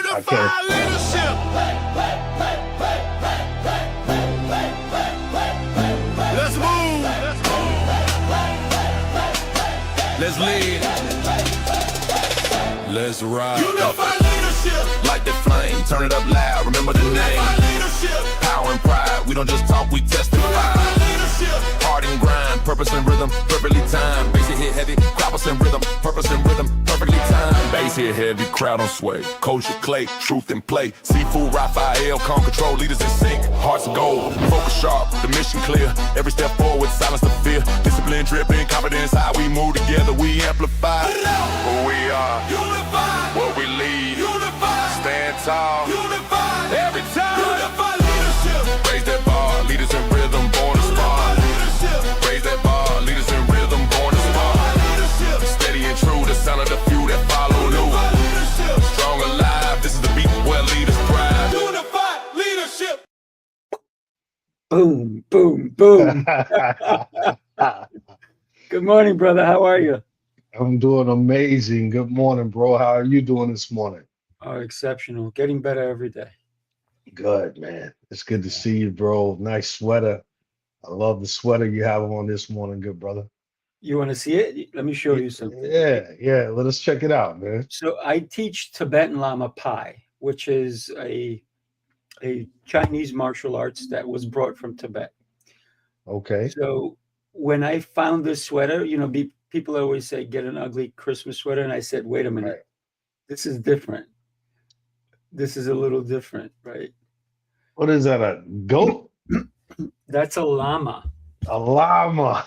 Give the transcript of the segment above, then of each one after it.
I can't. Unify leadership. Let's move. Let's lead. Let's ride. Unify leadership. Light the flame, turn it up loud. Remember the name. Unify leadership. Power and pride. We don't just talk, we testify. Unify leadership. Heart and grind, purpose and rhythm, perfectly timed. Bass hit heavy, croppers and rhythm, purpose and rhythm, perfectly timed. Bass hit heavy, crowd on sway. Culture clay, truth and play. Sifu, Rafael, calm control, leaders in sync. Hearts of gold, focus sharp, the mission clear. Every step forward, silence the fear. Discipline, dripping, confidence, how we move together, we amplify. Who we are, unified. What we lead, unified. Stand tall, unified. Every time, unify leadership. Raise that bar, leaders in rhythm, born to spar. Raise that bar, leaders in rhythm, born to spar. Steady and true, the sound of the few that follow new. Strong alive, this is the beat where leaders thrive. Unified leadership. Boom, boom, boom. Good morning, brother. How are you? I'm doing amazing. Good morning, bro. How are you doing this morning? Oh, exceptional. Getting better every day. Good, man. It's good to see you, bro. Nice sweater. I love the sweater you have on this morning, good brother. You want to see it? Let me show you something. Yeah. Let us check it out, man. So I teach Tibetan Lama Pai, which is a Chinese martial arts that was brought from Tibet. Okay. So when I found this sweater, people always say, get an ugly Christmas sweater. And I said, wait a minute, Right. This is different. This is a little different, right? What is that? A goat? That's a llama. A llama.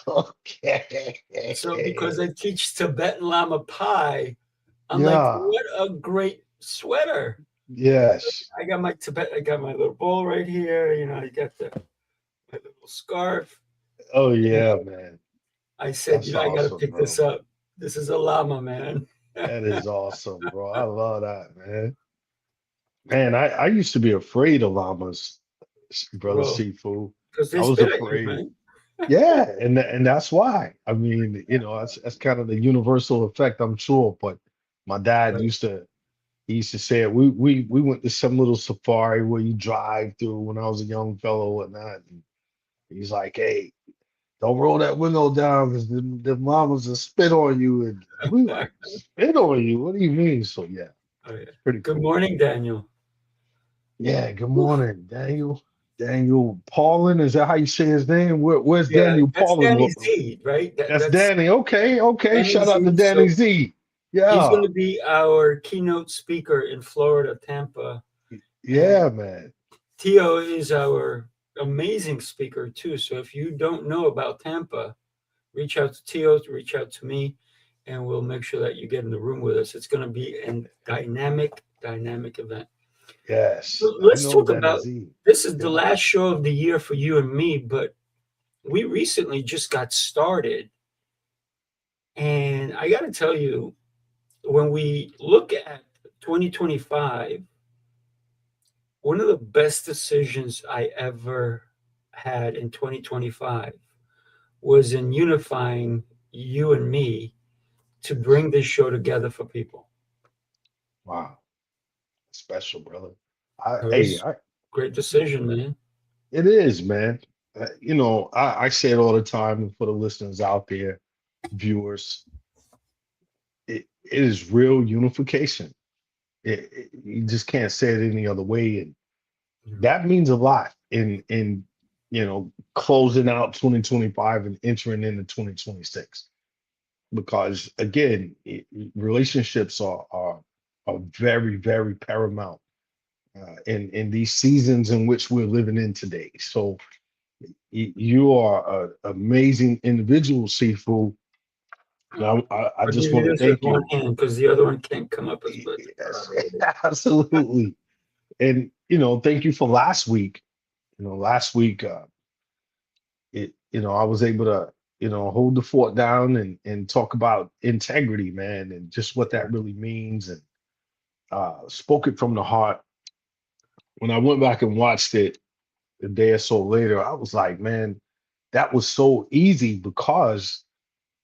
Okay. So because I teach Tibetan Lama Pai, I'm like, what a great sweater. Yes. I got my little bowl right here. I got my little scarf. Oh yeah, man. I said, That's I got to awesome, pick bro. this up. This is a llama, man. That is awesome, bro. I love that, man. Man, I used to be afraid of llamas, brother Whoa. Sifu. Because they I was spit at you, afraid. right? Yeah, and that's why. I mean, that's kind of the universal effect, I'm sure. But my dad Right. he used to say it. We went to some little safari where you drive through when I was a young fellow and whatnot. And he's like, hey, don't roll that window down because the mamas will spit on you. And we like, spit on you? What do you mean? So yeah, Oh, yeah. pretty Good cool. morning, Daniel. Yeah, good morning, Daniel. Daniel Paulin, is that how you say his name? Where's Yeah, Daniel that's Paulin? Danny Z, right? That's Danny. Okay. Danny Shout out to Z. Danny So Z. he's Yeah. going to be our keynote speaker in Florida, Tampa. Yeah, man. Tio is our amazing speaker too. So if you don't know about Tampa, reach out to Tio, reach out to me, and we'll make sure that you get in the room with us. It's going to be a dynamic event. Yes. So I let's know talk Danny about, Z. this is the Yeah. last show of the year for you and me, but we recently just got started. And I got to tell you, when we look at 2025, one of the best decisions I ever had in 2025 was in unifying you and me to bring this show together for people. Wow. Special, brother. Great decision, man. It is, man. I say it all the time, and for the listeners out there, viewers, it is real unification. You just can't say it any other way, and that means a lot in closing out 2025 and entering into 2026. Because again, relationships are very, very paramount in these seasons in which we're living in today. So you are an amazing individual, Sifu. And I just want to thank one you. hand because the other one can't come up as much. Yes, absolutely. And thank you for last week. Last week, I was able to hold the fort down and talk about integrity, man, and just what that really means, and spoke it from the heart. When I went back and watched it a day or so later, I was like, man, that was so easy because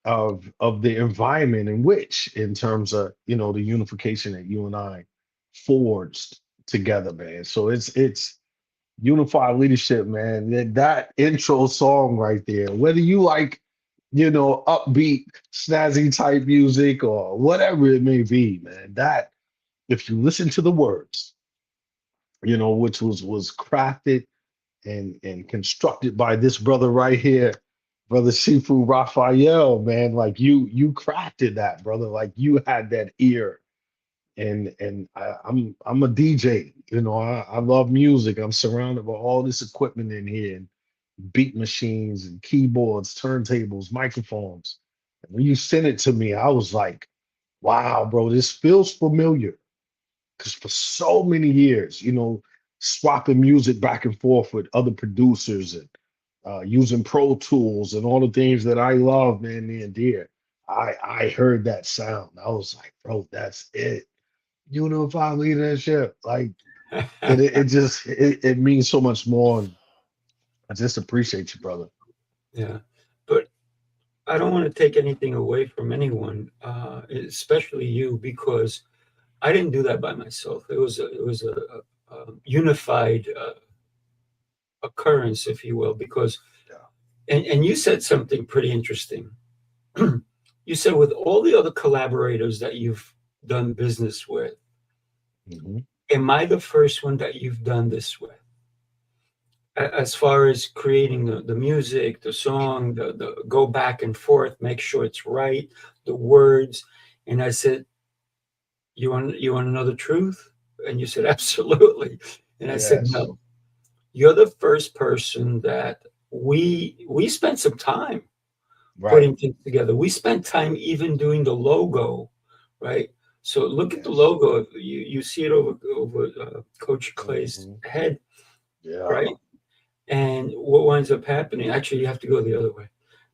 of the environment in which, in terms of the unification that you and I forged together, man. So it's unified leadership, man. That intro song right there, whether you like, upbeat, snazzy type music or whatever it may be, man, that if you listen to the words, which was crafted and constructed by this brother right here, brother Sifu Rafael, man, like you crafted that, brother. Like you had that ear. I'm a DJ, I love music. I'm surrounded by all this equipment in here and beat machines and keyboards, turntables, microphones. And when you sent it to me, I was like, wow, bro, this feels familiar. Because for so many years, swapping music back and forth with other producers and using Pro Tools and all the things that I love, man, near and dear. I heard that sound. I was like, bro, that's it. Unified leadership. Like, it just it means so much more. And I just appreciate you, brother. Yeah, but I don't want to take anything away from anyone, especially you, because I didn't do that by myself. It was a unified occurrence, if you will, because Yeah. and you said something pretty interesting. You said with all the other collaborators that you've done business with, Mhm. am I the first one that you've done this with? As far as creating the music, the song, the go back and forth, make sure it's right, the words. And I said, you want to know the truth? And you said, absolutely. And I said, Yes. no, you're the first person that we spent some time Right. putting things together. We spent time even doing the logo, right? So look at the Yes. logo. You see it over Coach Clay's Mhm. head, Yeah. right? And what winds up happening? Actually, you have to go the other way.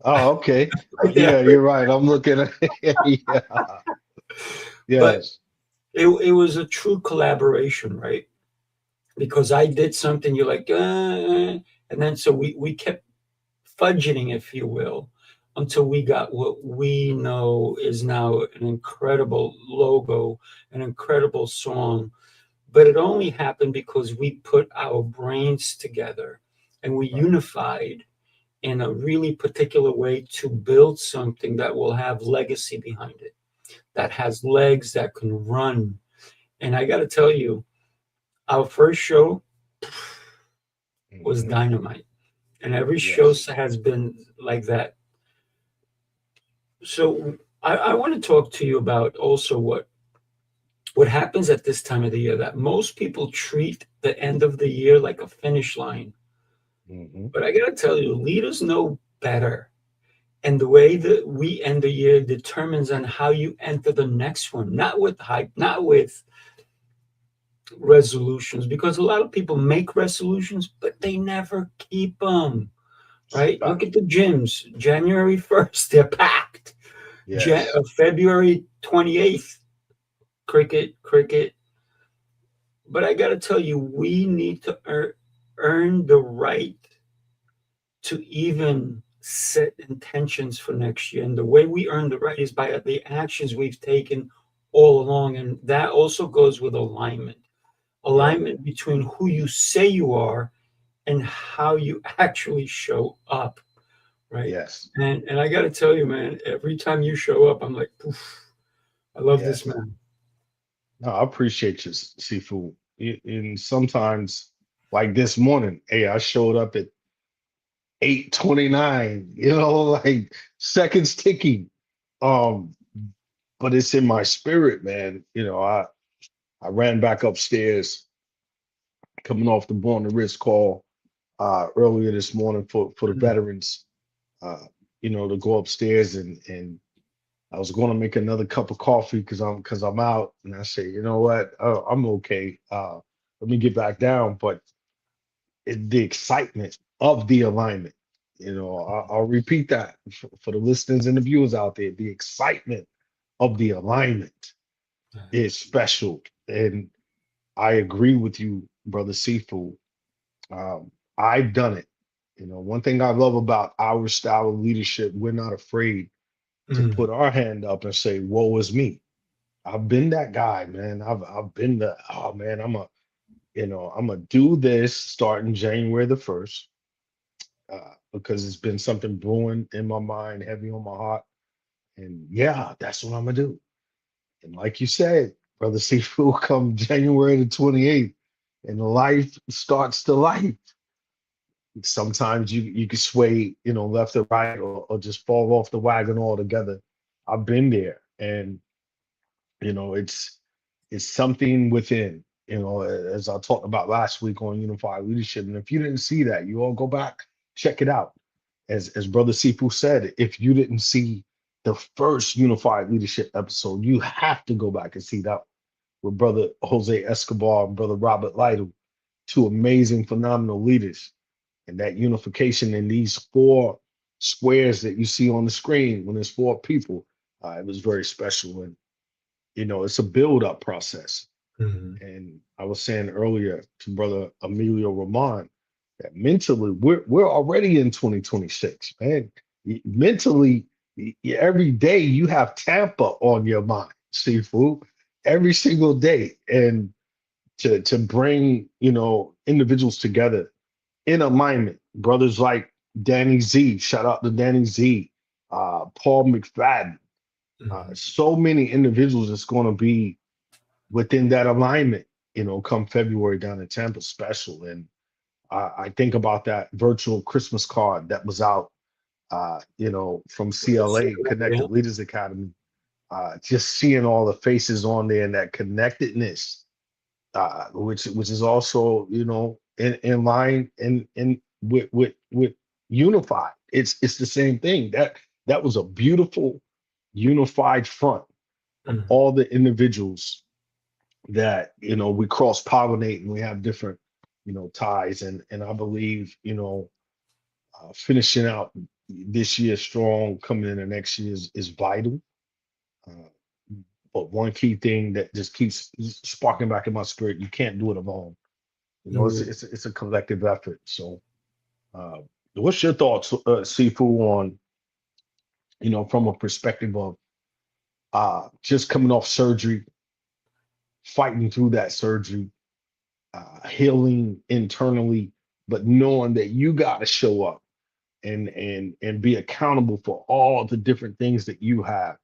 Oh, okay. Right there. Yeah, you're right. I'm looking at yeah. But Yes. it was a true collaboration, right? Because I did something, you're like, and then so we kept fudgeting, if you will, until we got what we know is now an incredible logo, an incredible song. But it only happened because we put our brains together and we Right. unified in a really particular way to build something that will have legacy behind it, that Right. has legs, that can run. And I got to tell you, our first show was Mhm. dynamite, and every show Yes. has been like that. So I want to talk to you about also what happens at this time of the year, that most people treat the end of the year like a finish line. Mhm. But I got to tell you, leaders know better. And the way that we end the year determines on how you enter the next one, not with hype, not with resolutions, because a lot of people make resolutions, but they never keep them, right? Look Right. at the gyms. January 1st, they're packed. Yes. February 28th, cricket, cricket. But I got to tell you, we need to earn the right to even set intentions for next year. And the way we earn the right is by the actions we've taken all along. And that also goes with alignment, Yep. alignment between who you say you are and how you actually show up, right? Yes. And I got to tell you, man, every time you show up, I'm like, poof, I love this Yes. man. No, I appreciate you, Seafood. And sometimes, like this morning, hey, I showed up at 8:29, like seconds ticking. Um, but it's in my spirit, man. I ran back upstairs coming off the Born to Risk call earlier this morning for the Mm, veterans, uh, to go upstairs and I was going to make another cup of coffee because I'm out, and I say, you know what, I'm okay. Let me get back down, but the excitement of the alignment, I'll repeat that for the listeners and the viewers out there. The excitement of the alignment is special, and I agree with you, brother Sifu. I've done it. One thing I love about our style of leadership, we're not afraid to mm, put our hand up and say, woe is me. I've been that guy, man. I've been the, oh man, I'm gonna do this starting January the 1st, because it's been something brewing in my mind, heavy on my heart. And yeah, that's what I'm gonna do. And like you said, Brother Sifu, come January the 28th, and life starts to life. Sometimes you can sway, left or right, or just fall off the wagon altogether. I've been there, and it's something within. As I talked about last week on unified leadership. And if you didn't see that, you all go back, check it out. As Brother Sifu said, if you didn't see the first unified leadership episode, you have to go back and see that with Brother Jose Escobar and Brother Robert Lytle, two amazing, phenomenal leaders. And that unification in these four squares that you see on the screen when there's four people, it was very special. And it's a build-up process. Mhm. And I was saying earlier to Brother Emilio Roman that mentally we're already in 2026, man. Mentally, every day you have Tampa on your mind, Seafood, every single day. And to bring, individuals together in alignment, brothers like Danny Z, shout out to Danny Z, Paul McFadden, Mhm. so many individuals that's going to be within that alignment, come February down in Tampa special. And I think about that virtual Christmas card that was out, from CLA, Yeah. Connected Leaders Academy. Just seeing all the faces on there and that connectedness, which is also, in line and with unified. It's the same thing. That was a beautiful unified front of Mhm. all the individuals that we cross pollinate and we have different ties. And I believe finishing out this year strong, coming into next year is vital. uh, but one key thing that just keeps sparking back in my spirit: you can't do it alone. It's Mhm. it's a collective effort. So uh, what's your thoughts, Sifu, on from a perspective of just coming off surgery, fighting through that surgery, healing internally, but knowing that you got to show up and be accountable for all the different things that you have.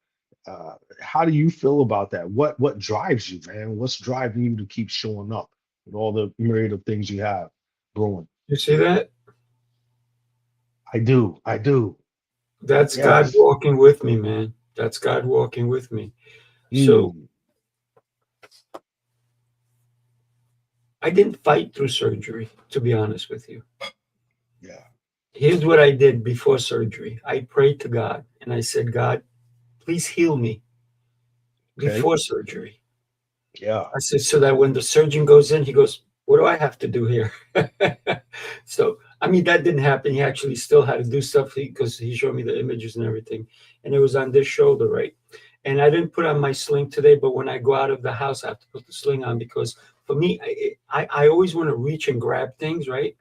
How do you feel about that? What drives you, man? What's driving you to keep showing up with all the myriad of things you have brewing? You see that? I do. That's God Yes. walking with me, man. That's God walking with me. So Mm, I didn't fight through surgery, to be honest with you. yeah. Here's what I did before surgery. I prayed to God and I said, God, please heal me Okay. before surgery. Yeah. I said, so that when the surgeon goes in, he goes, what do I have to do here? So, I mean, that didn't happen. He actually still had to do stuff because he showed me the images and everything. And it was on this shoulder, right? And I didn't put on my sling today, but when I go out of the house, I have to put the sling on because for me, I always want to reach and grab things, right?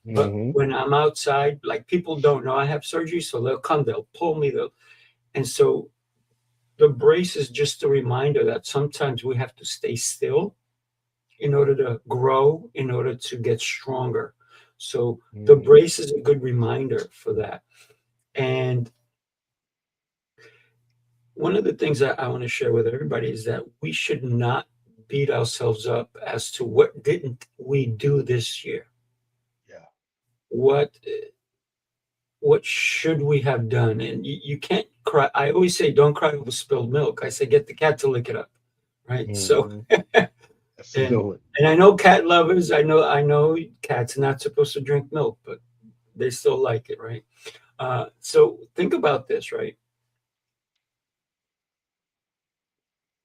But Hmm. when I'm outside, like people don't know I have surgery, so they'll come, they'll pull me, and so the brace is just a reminder that sometimes we have to stay still in order to grow, in order to get stronger. So the Hmm. brace is a good reminder for that. And one of the things that I want to share with everybody is that we should not beat ourselves up as to what didn't we do this year. Yeah. What what should we have done? And you can't cry. I always say, don't cry over spilled milk. I say, get the cat to lick it up, right? So, Hmm. That's a good and one. and I know cat lovers. I know cats are not supposed to drink milk, but they still like it, right? So think about this, right?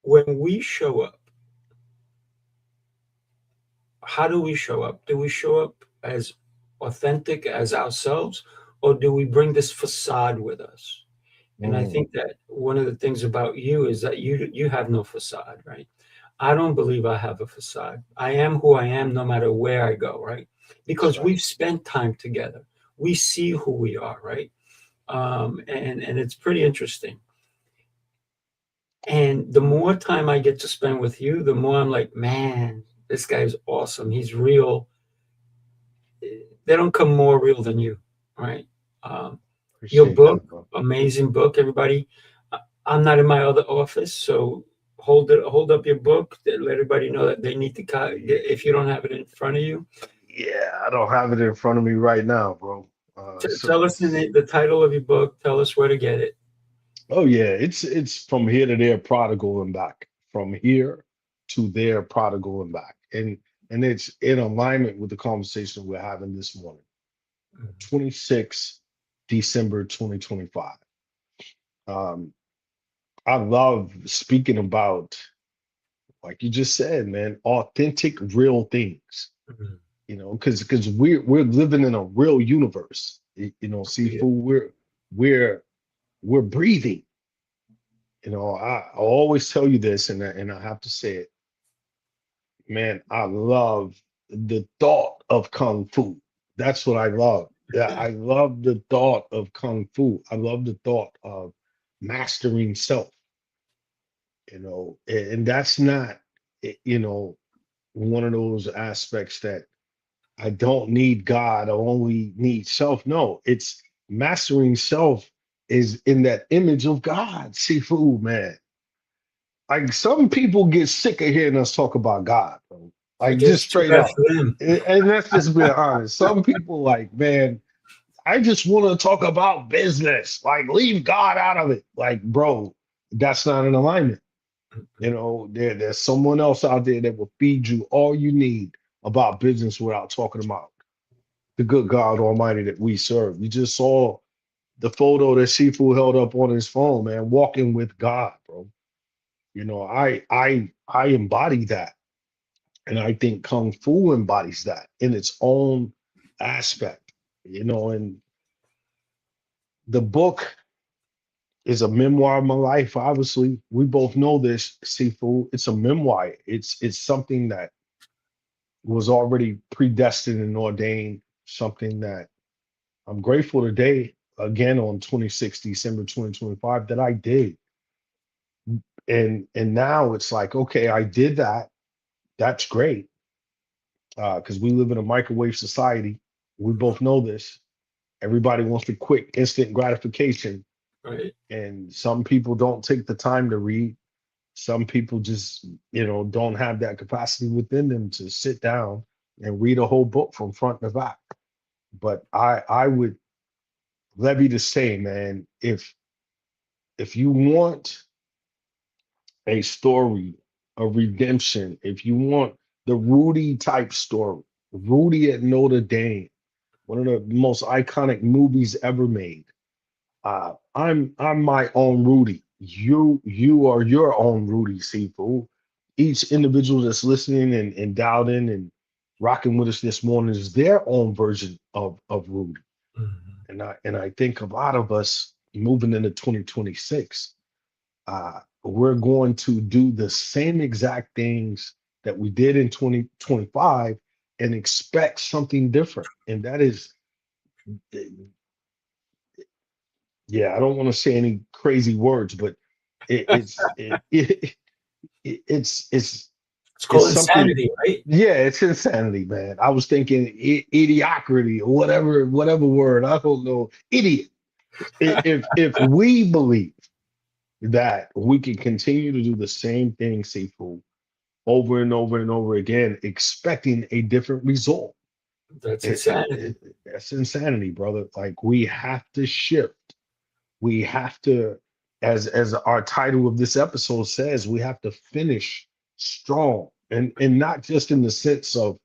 When we show up, how do we show up? Do we show up as authentic as ourselves, or do we bring this facade with us? And I Mm, think that one of the things about you is that you have no facade, right? I don't believe I have a facade. I am who I am no matter where I go, right? that's Because right. we've spent time together. We see who we are, right? And it's pretty interesting. And the more time I get to spend with you, the more I'm like, man, this guy's awesome. He's real. They don't come more real than you, right? Um, your Appreciate book, that, bro. amazing book, everybody. I'm not in my other office, so hold up your book. Let everybody know that they need to. If you don't have it in front of you, Yeah, I don't have it in front of me right now, bro. So tell us the title of your book. Tell us where to get it. oh yeah, it's from here to there, prodigal and back. From here to there, prodigal and back. And it's in alignment with the conversation we're having this morning. 26 December 2025. Um, I love speaking about, like you just said, man, authentic, real things. Mhm. Because we're living in a real universe. Sifu, Yeah. we're we're breathing. I always tell you this, and I have to say it, man. I love the thought of kung fu. That's what I love. Yeah, I love the thought of kung fu. I love the thought of mastering self. And that's not, one of those aspects that I don't need God. I only need self. No, it's mastering self is in that image of God. Seafood, man. Like some people get sick of hearing us talk about God, bro. I Like just guess too straight bad up. for them. And let's just be honest. Some people like, man, I just want to talk about business. Like, leave God out of it. Like, bro, that's not in alignment. There's someone else out there that will feed you all you need about business without talking about the good God Almighty that we serve. You just saw the photo that Sifu held up on his phone, man, walking with God, bro. I embody that. And I think Kung Fu embodies that in its own aspect. And the book is a memoir of my life. Obviously, we both know this, Sifu. It's a memoir. It's something that was already predestined and ordained, something that I'm grateful today, again on 26 December 2025, that I did. And now it's like, okay, I did that. That's great. Because we live in a microwave society. We both know this. Everybody wants the quick, instant gratification. Right. And some people don't take the time to read. Some people just, don't have that capacity within them to sit down and read a whole book from front to back. But I would levy to say, man, if you want a story, a redemption, if you want the Rudy type story, Rudy at Notre Dame, one of the most iconic movies ever made. I'm my own Rudy. You are your own Rudy Seafood. Each individual that's listening and dialed in and rocking with us this morning is their own version of Rudy. Mhm. And I think a lot of us moving into 2026, we're going to do the same exact things that we did in 2025 and expect something different. And that is, yeah, I don't want to say any crazy words, but it, it's it, it, it It's it's called something. insanity, right? Yeah, it's insanity, man. I was thinking idiocrity or whatever word. I don't know, idiot. If we believe that we can continue to do the same thing, Seafood, over and over and over again, expecting a different result. That's insanity. That's insanity, brother. Like we have to shift. We have to, as our title of this episode says, we have to finish strong. And not just in the sense of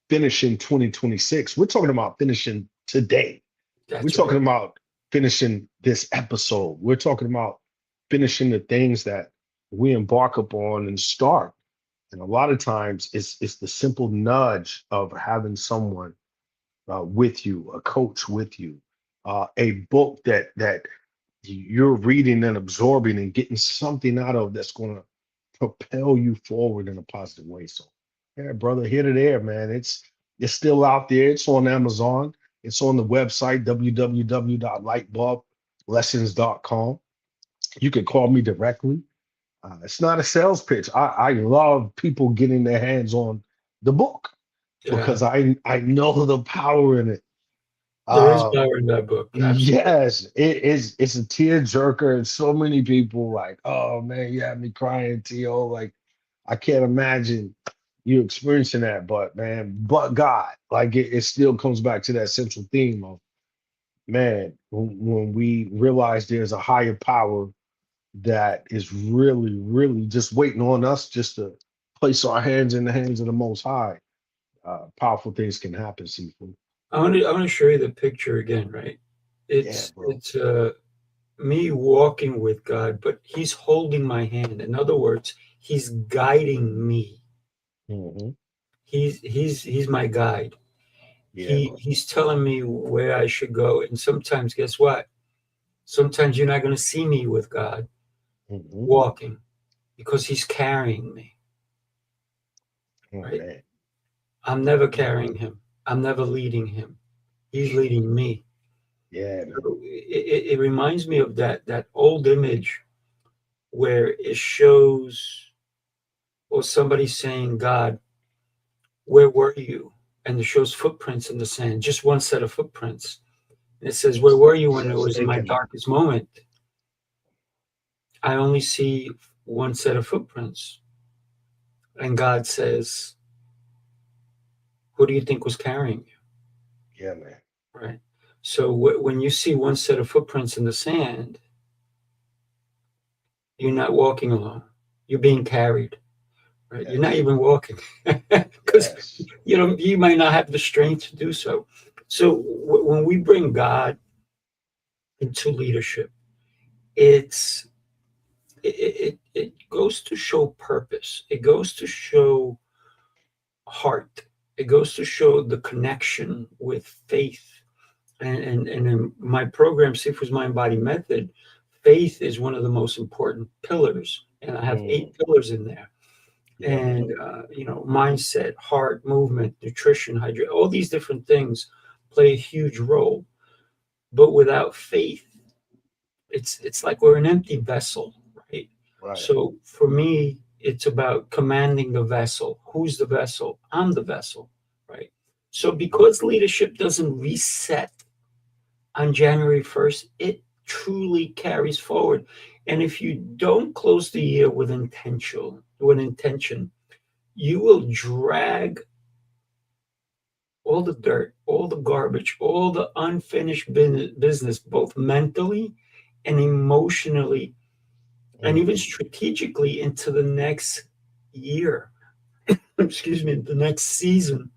finishing 2026. We're talking about finishing today. We're That's talking right. about finishing this episode. We're talking about finishing the things that we embark upon and start. And a lot of times it's the simple nudge of having someone with you, a coach with you, a book that you're reading and absorbing and getting something out of that's going to propel you forward in a positive way. So, yeah, brother, here to there, man. It's still out there. It's on Amazon. It's on the website www.lightbulblessons.com. You can call me directly. It's not a sales pitch. I love people getting their hands on the book Yeah, because I know the power in it. there is Uh, power in that book. Absolutely. yes, it's a tear jerker, and so many people like, oh man, you had me crying, T.O. Like I can't imagine you experiencing that, but man, but God, like it still comes back to that central theme of man, when we realize there's a higher power that is really, really just waiting on us just to place our hands in the hands of the Most High. Powerful things can happen, Sifu. I want to show you the picture again, right? Yeah, It's bro. it's me walking with God, but He's holding my hand. In other words, He's guiding me. Hmm. He's my guide. Yeah, bro. He's telling me where I should go. And sometimes, guess what? Sometimes you're not going to see me with God Hmm. walking because He's carrying me, Oh right? man. I'm never carrying Him. I'm never leading Him. He's leading me. Yeah, man. So it reminds me of that old image where it shows or somebody saying, God, where were you? And it shows footprints in the sand, just one set of footprints. And it says, where were you when it Just was in my thinking, darkest moment? I only see one set of footprints. And God says, who do you think was carrying you? yeah, man. Right. So when you see one set of footprints in the sand, you're not walking alone. You're being carried. Right. You're not Yes, even walking because yes. you might not have the strength to do so. So when we bring God into leadership, it's it goes to show purpose. It goes to show heart. It goes to show the connection with faith. And in my program, Sifu's Mind Body Method, faith is one of the most important pillars. And I have Mm, 8 pillars in there. yeah, man. And mindset, heart, movement, nutrition, hydration, all these different things play a huge role. But without faith, it's like we're an empty vessel, right? Right. So for me, it's about commanding the vessel. Who's the vessel? I'm the vessel, right? So Mhm. because leadership doesn't reset on January 1st, it truly carries forward. And if you don't close the year with intention, you will drag all the dirt, all the garbage, all the unfinished business, both mentally and emotionally, and even Mm, strategically into the next year. Excuse me, the next season.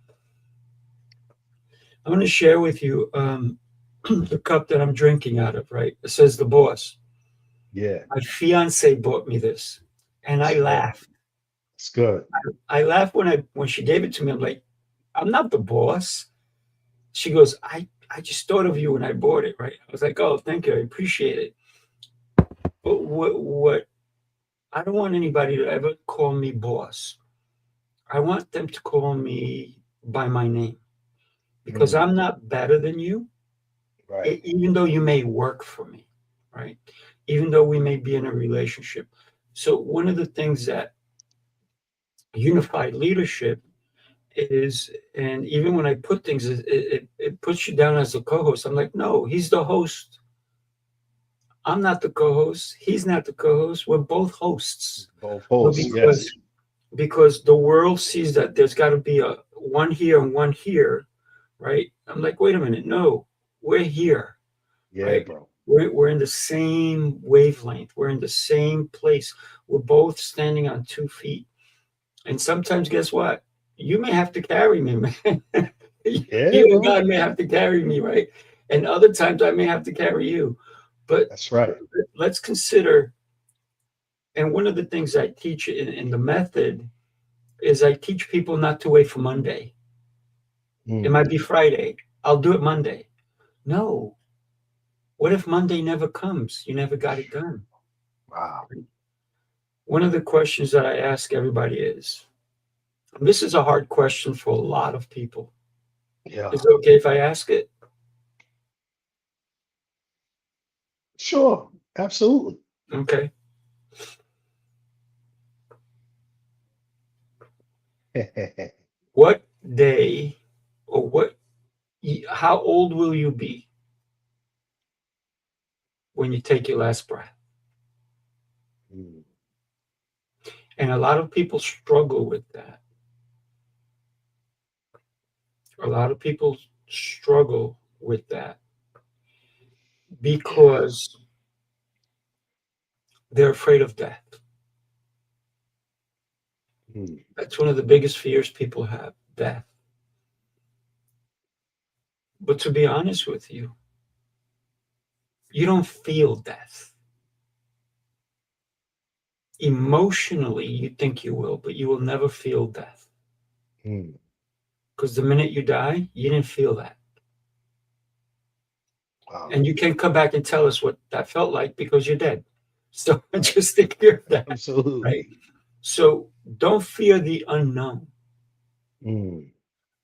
I'm going to share with you the cup that I'm drinking out of, right? It says the boss. yeah, My fiance bought me this, and I it's good. laughed. It's good. I laughed when she gave it to me. I'm like, I'm not the boss. She goes, I just thought of you when I bought it, right? I was like, oh, thank you, I appreciate it. But what I don't want anybody to ever call me boss. I want them to call me by my name because Mm, I'm not better than you, right. even though you may work for me, right? Even though we may be in a relationship. So one of the things that unified leadership is, and even when I put things, it puts you down as a co-host. I'm like, no, he's the host. I'm not the co-host. He's not the co-host. We're both hosts. Both But hosts. because Yes. because the world sees that there's got to be a one here and one here, right? I'm like, wait a minute, no, we're here, Yeah, right? bro. We're in the same wavelength. We're in the same place. We're both standing on 2 feet. And sometimes, guess what? You may have to carry me, man. Yeah, You and bro. God may have to carry me, right? And other times I may have to carry you. But That's right. let's consider, and one of the things I teach in the method is I teach people not to wait for Monday. It Mm, might be Friday. I'll do it Monday. No. What if Monday never comes? You never got it done. wow. One of the questions that I ask everybody is, and this is a hard question for a lot of people. Yeah. Is it okay if I ask it? Sure. Absolutely. Okay. What day or how old will you be when you take your last breath? Mm, And a lot of people struggle with that. A lot of people struggle with that yeah. because they're afraid of death. Mm, That's one of the biggest fears people have, death. But to be honest with you, you don't feel death. Emotionally, you think you will, but you will never feel death. mm. Because the minute you die, you didn't feel that. Wow. And you can't come back and tell us what that felt like because you're dead. So Right. just take care of that, right? Absolutely. So don't fear the unknown. Mm,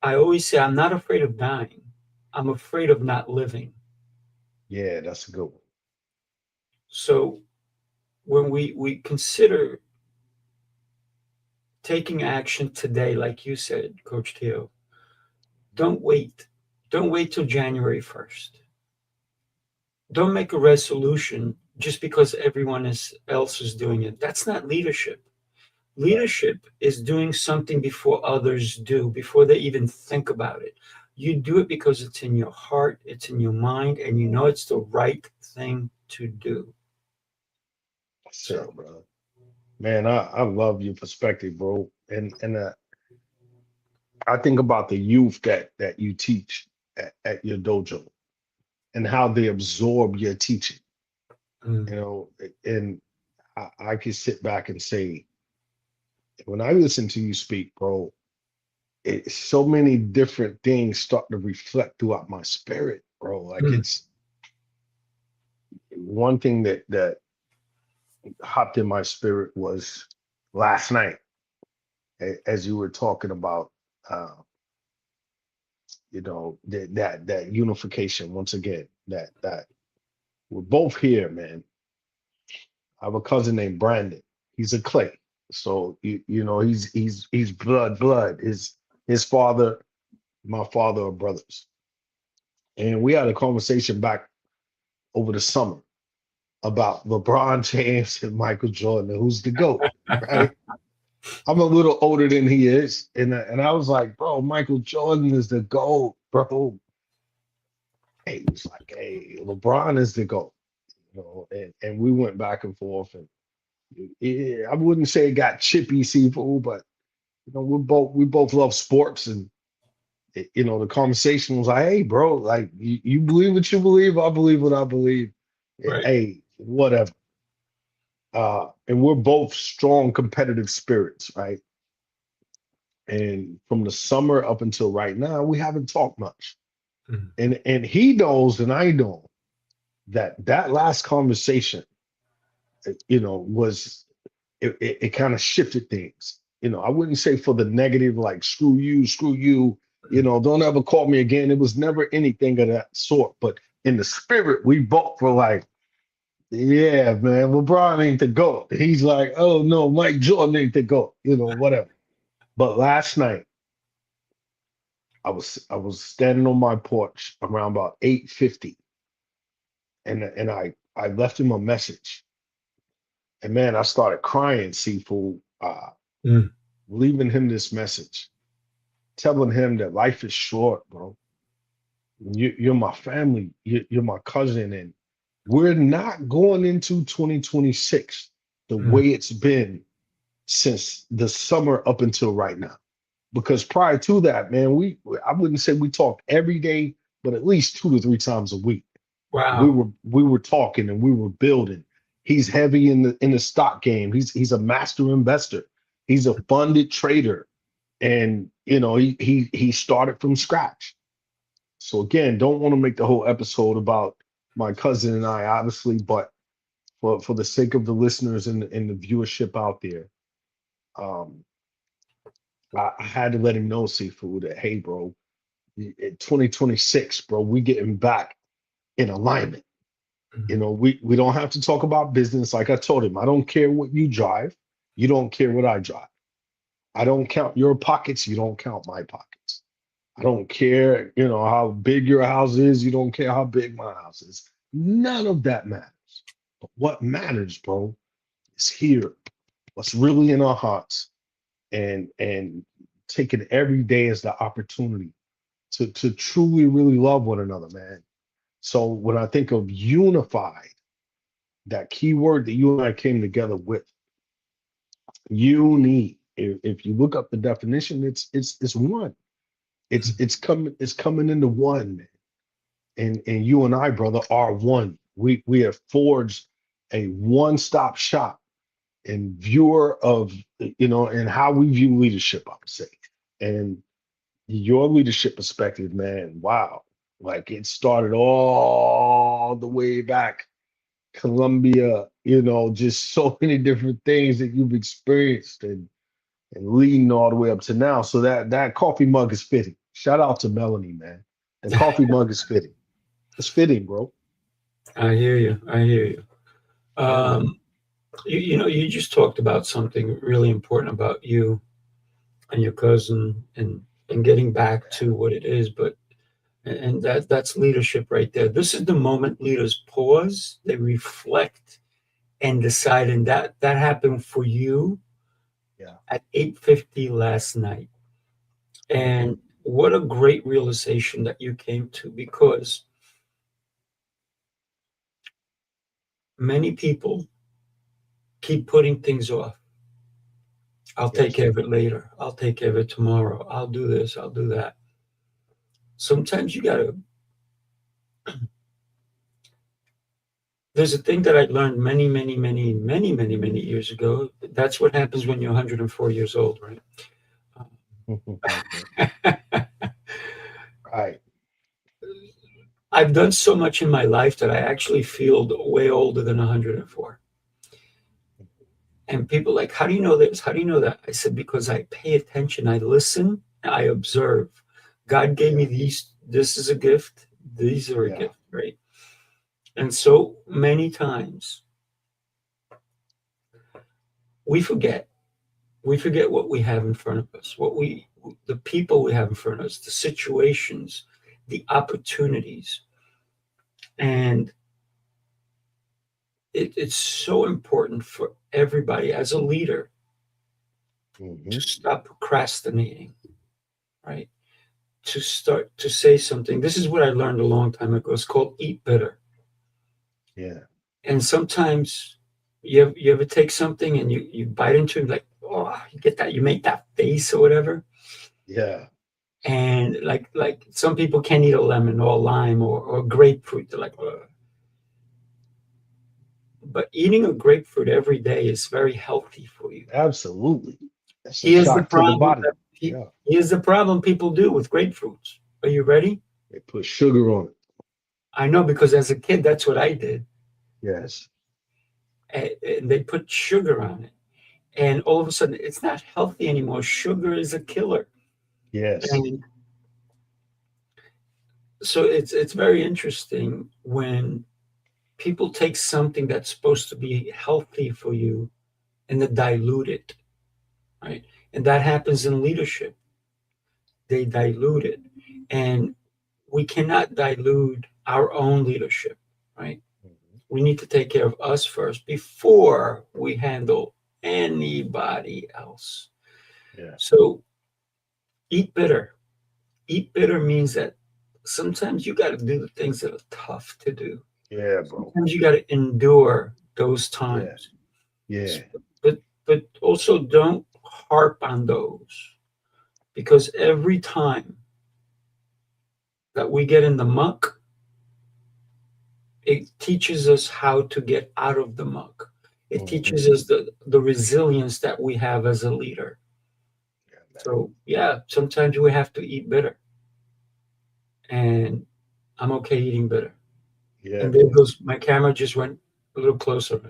I always say, I'm not afraid of dying. I'm afraid of not living. yeah, that's a good one. So when we consider taking action today, like you said, Coach Teo, don't wait. Don't wait till January 1st. Don't make a resolution just because else is doing it. That's not leadership. Right. Leadership is doing something before others do, before they even think about it. You do it because it's in your heart, it's in your mind, and you know it's the right thing to do. That's it, So, bro. Man, I love your perspective, bro. And I think about the youth that you teach at your dojo and how they absorb your teaching. mm, You know, and I can sit back and say, when I listen to you speak, bro, so many different things start to reflect throughout my spirit, bro. Like mm, it's one thing that hopped in my spirit was last night, as you were talking about, uh, that unification once again. That we're both here, man. I have a cousin named Brandon. He's a Clay, so he's blood. His father, my father are brothers, and we had a conversation back over the summer about LeBron James and Michael Jordan, who's the GOAT, right? I'm a little older than he is, and I was like, bro, Michael Jordan is the GOAT, bro. Hey, he was like, hey, LeBron is the GOAT, and we went back and forth, and I wouldn't say it got chippy, Sifu, but we both love sports, and the conversation was like, hey, bro, like you believe what you believe, I believe what I believe. right. Hey, whatever. And we're both strong competitive spirits, right? And from the summer up until right now, we haven't talked much. Mm, And he knows, and I know that last conversation, was it kind of shifted things. I wouldn't say for the negative, like screw you, mm. don't ever call me again. It was never anything of that sort. But in the spirit, we both were like, yeah, man, LeBron ain't the GOAT. He's like, oh no, Mike Jordan ain't the GOAT, whatever. But last night, I was standing on my porch around about 8:50, and I left him a message. And man, I started crying, Seafood, Mm. leaving him this message, telling him that life is short, bro. You're my family. You're my cousin, and we're not going into 2026 the Mm. way it's been since the summer up until right now. Because prior to that, man, I wouldn't say we talked every day, but at least 2 to 3 times a week. We Wow. were we were talking and we were building. He's heavy in the stock game. He's a master investor. He's a funded trader, and he started from scratch. So again, don't want to make the whole episode about my cousin and I, obviously, but for the sake of the listeners and the viewership out there, um, I had to let him know, Seafood, that hey, bro, in 2026, bro, we getting back in alignment. Mm. We don't have to talk about business. Like I told him, I don't care what you drive. You don't care what I drive. I don't count your pockets. You don't count my pockets. I don't care, how big your house is. You don't care how big my house is. None of that matters. But what matters, bro, is here. What's really in our hearts, and taking every day as the opportunity to truly, really love one another, man. So when I think of unified, that key word that you and I came together with, uni. If you look up the definition, it's one. It's coming into one, man. And you and I, brother, are one. We have forged a one-stop shop and viewer of, and how we view leadership, I would say. And your leadership perspective, man, wow. Like it started all the way back Colombia, just so many different things that you've experienced and leading all the way up to now. So that coffee mug is fitting. Shout out to Melanie, man. The coffee mug is fitting. It's fitting, bro. I hear you. I hear you. Yeah, man. Um, you just talked about something really important about you and your cousin and getting back to what it is, but and that's leadership right there. This is the moment leaders pause, they reflect and decide, and that happened for you Yeah. at 8:50 last night. And what a great realization that you came to, because many people keep putting things off. I'll take Yes. care of it later. I'll take care of it tomorrow. I'll do this. I'll do that. Sometimes you got to. There's a thing that I learned many, many, many, many, many, many years ago. That's what happens when you're 104 years old, right? Right. I've done so much in my life that I actually feel way older than 104. And people are like, how do you know this? How do you know that? I said, because I pay attention, I listen, I observe. God gave me Yeah. these. This is a gift. These are a Yeah. gift, right? And so many times we forget. We forget what we have in front of us, the people we have in front of us, the situations, the opportunities. And it's so important for everybody as a leader to Hmm. stop procrastinating, right? To start to say something. This is what I learned a long time ago. It's called eat better. Yeah. And sometimes you ever take something and you bite into it like, oh, you get that, you make that face or whatever. Yeah. And like some people can't eat a lemon or a lime or grapefruit. They're like, ugh. But eating a grapefruit every day is very healthy for you. Absolutely. That's a Here's the shock to the problem body. that Yeah. here's the problem people do with grapefruits. Are you ready? They put sugar on it. I know, because as a kid, that's what I did. Yes. And they put sugar on it. And all of a sudden, it's not healthy anymore. Sugar is a killer. Yes. And so it's very interesting when people take something that's supposed to be healthy for you and they dilute it, right? And that happens in leadership. They dilute it. And we cannot dilute our own leadership, right? Mhm. We need to take care of us first before we handle anybody else. Yeah. So eat bitter. Eat bitter means that sometimes you got to do the things that are tough to do. Yeah, bro. Sometimes you got to endure those Yeah. times. Yeah. But also don't harp on those, because every time that we get in the muck, it teaches us how to get out of the muck. It Hmm. teaches us the resilience that we have as a leader. Yeah, man. So yeah, sometimes we have to eat bitter, and I'm okay eating bitter. Yeah, And there man. goes my camera, just went a little closer.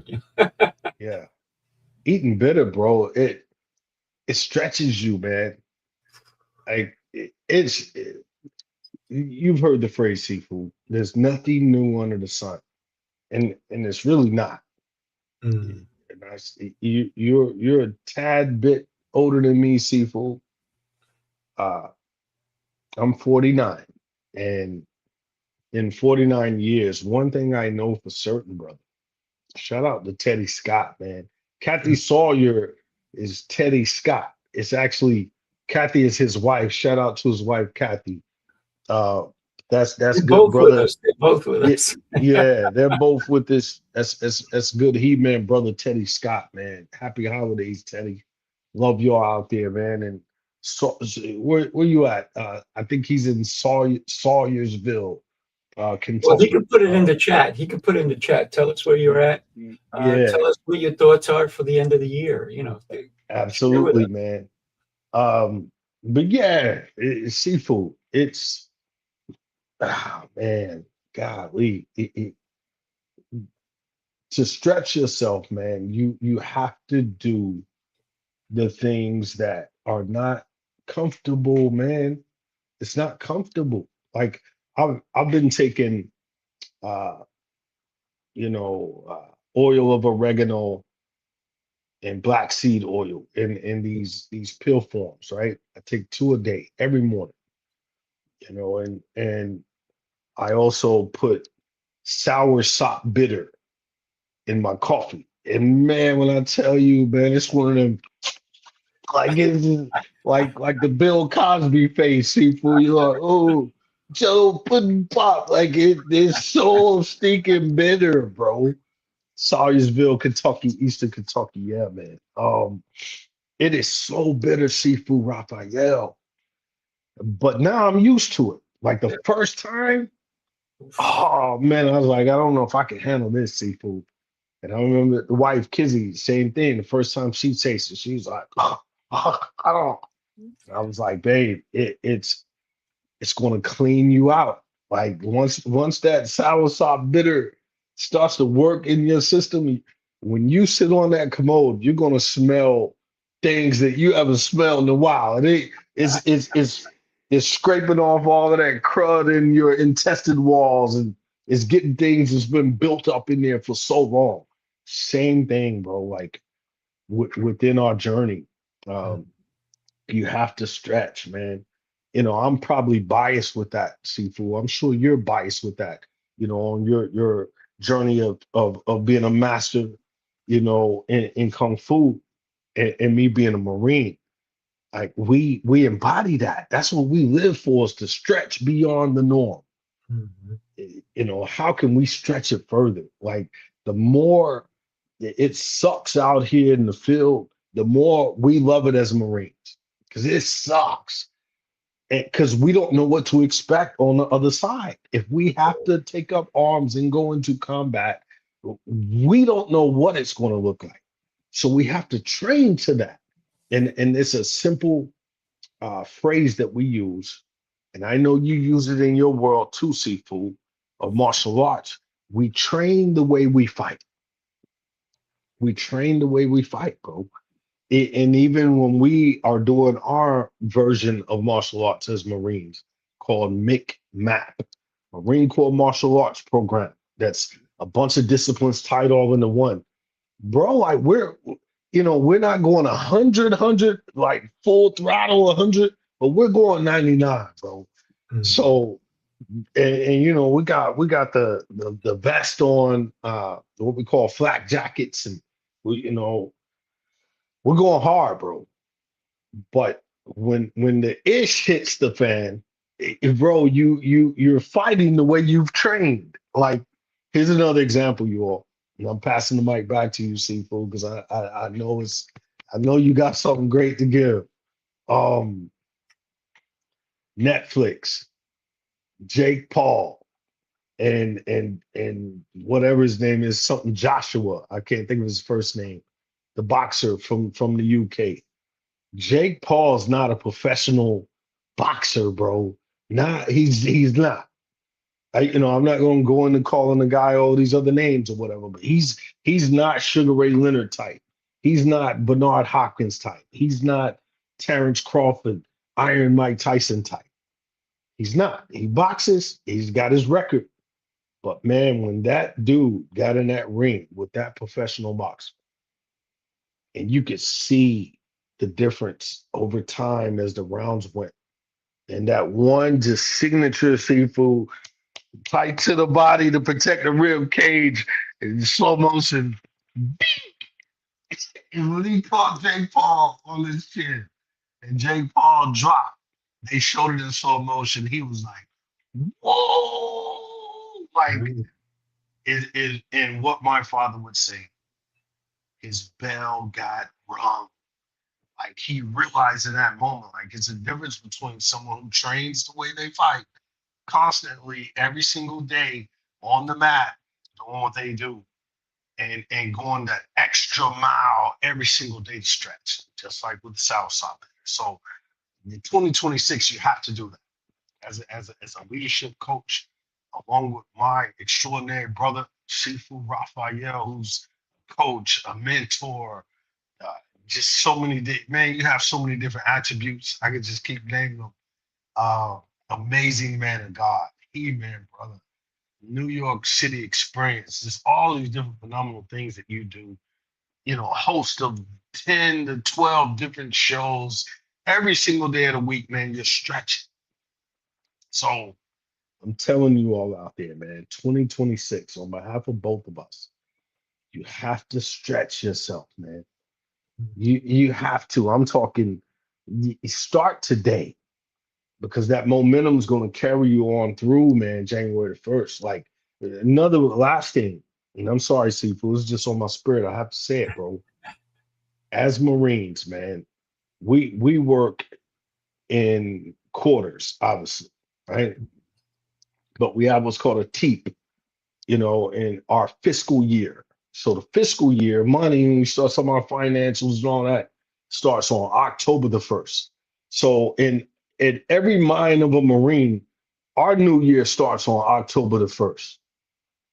Yeah. Eating bitter, bro. It stretches you, man. Like you've heard the phrase seafood. There's nothing new under the sun, and it's really not. Mm, And you you're a tad bit. older than me, Sifu. Uh, I'm 49, and in 49 years, one thing I know for certain, brother. Shout out to Teddy Scott, man. Kathy Sawyer is Teddy Scott. It's actually Kathy is his wife. Shout out to his wife, Kathy. Uh, that's They're good, both with brother. us. They're both with Yeah, us. yeah, they're both with this. That's good. He man, brother Teddy Scott, man. Happy holidays, Teddy. Love y'all out there, man. And where you at? I think he's in Sawyersville, Well, he Kentucky. could put it in the chat. He could put it in the chat. Tell us where you're at. Yeah, Tell us what your thoughts are for the end of the year. Share with absolutely, us. man. But yeah, it's seafood. It's man, golly, to stretch yourself, man. You have to do the things that are not comfortable, man. It's not comfortable. Like I've been taking uh, oil of oregano and black seed oil in these pill forms, right? I take two a day every morning, and I also put sour sop bitter in my coffee. And man, when I tell you, man, it's one of them like it's like the Bill Cosby face, seafood. You're like, oh, Joe pudding pop, like it's so stinking bitter, bro. Sawyersville, Kentucky, Eastern Kentucky, yeah, man. It is so bitter, seafood, Rafael. But now I'm used to it. Like the first time, oh man, I was like, I don't know if I can handle this seafood. And I remember the wife, Kizzy, same thing. The first time she tasted, she was like, I don't. I was like, babe, it's going to clean you out. Like once that sour sop bitter starts to work in your system, when you sit on that commode, you're going to smell things that you haven't smelled in a while. And it's scraping off all of that crud in your intestine walls, and it's getting things that's been built up in there for so long. Same thing, bro. Like within our journey. Um, you have to stretch, man. I'm probably biased with that, Sifu. I'm sure you're biased with that, on your journey of being a master, in Kung Fu, and me being a Marine. Like we embody that. That's what we live for, is to stretch beyond the norm. Mhm. How can we stretch it further? Like the more it sucks out here in the field, the more we love it as Marines, because it sucks. Because we don't know what to expect on the other side. If we have to take up arms and go into combat, we don't know what it's going to look like. So we have to train to that. And it's a simple phrase that we use, and I know you use it in your world too, Sifu, of martial arts. We train the way we fight. We train the way we fight, bro. And even when we are doing our version of martial arts as Marines, called MIC-MAP, Marine Corps Martial Arts Program, that's a bunch of disciplines tied all into one. Bro, like we're not going 100, like full throttle 100, but we're going 99, bro. Mhm. So, and we got the vest on, what we call flak jackets, and we're going hard, bro. But when the ish hits the fan, bro, you're fighting the way you've trained. Like, here's another example, you all. And I'm passing the mic back to you, Seafood, because I know you got something great to give. Um, Netflix, Jake Paul, and whatever his name is, something Joshua. I can't think of his first name. The boxer from the UK. Jake Paul's not a professional boxer, bro. Not he's not. I'm not going to go into calling the guy all these other names or whatever, but he's not Sugar Ray Leonard type. He's not Bernard Hopkins type. He's not Terrence Crawford, Iron Mike Tyson type. He's not. He boxes. He's got his record. But man, when that dude got in that ring with that professional boxer, and you could see the difference over time as the rounds went. And that one just signature Sifu tight to the body to protect the rib cage in slow motion. And when he caught Jake Paul on his chin and Jake Paul dropped, they showed it in slow motion. He was like, whoa! Like, Right. and what my father would say, his bell got rung. Like, he realized in that moment, like, it's a difference between someone who trains the way they fight constantly every single day on the mat, doing what they do, and going that extra mile every single day to stretch, just like with the South Side. So in 2026, you have to do that as a leadership coach, along with my extraordinary brother, Sifu Rafael, who's a coach, a mentor, uh, just so many, man, you have so many different attributes. I could just keep naming them. Uh, Amazing man of God, He-Man, brother. New York City experience, just all these different phenomenal things that you do, a host of 10 to 12 different shows every single day of the week, man. You're stretching. So I'm telling you all out there, man, 2026, on behalf of both of us, you have to stretch yourself, man. You have to. I'm talking, start today because that momentum is going to carry you on through, man, January the 1st. Like, another last thing, and I'm sorry, Sifu, it's just on my spirit. I have to say it, bro. As Marines, man, we work in quarters, obviously, right? But we have what's called a TEEP, in our fiscal year. So the fiscal year, money, when we start some of our financials and all that, starts on October the 1st. So in every mind of a Marine, our new year starts on October the 1st.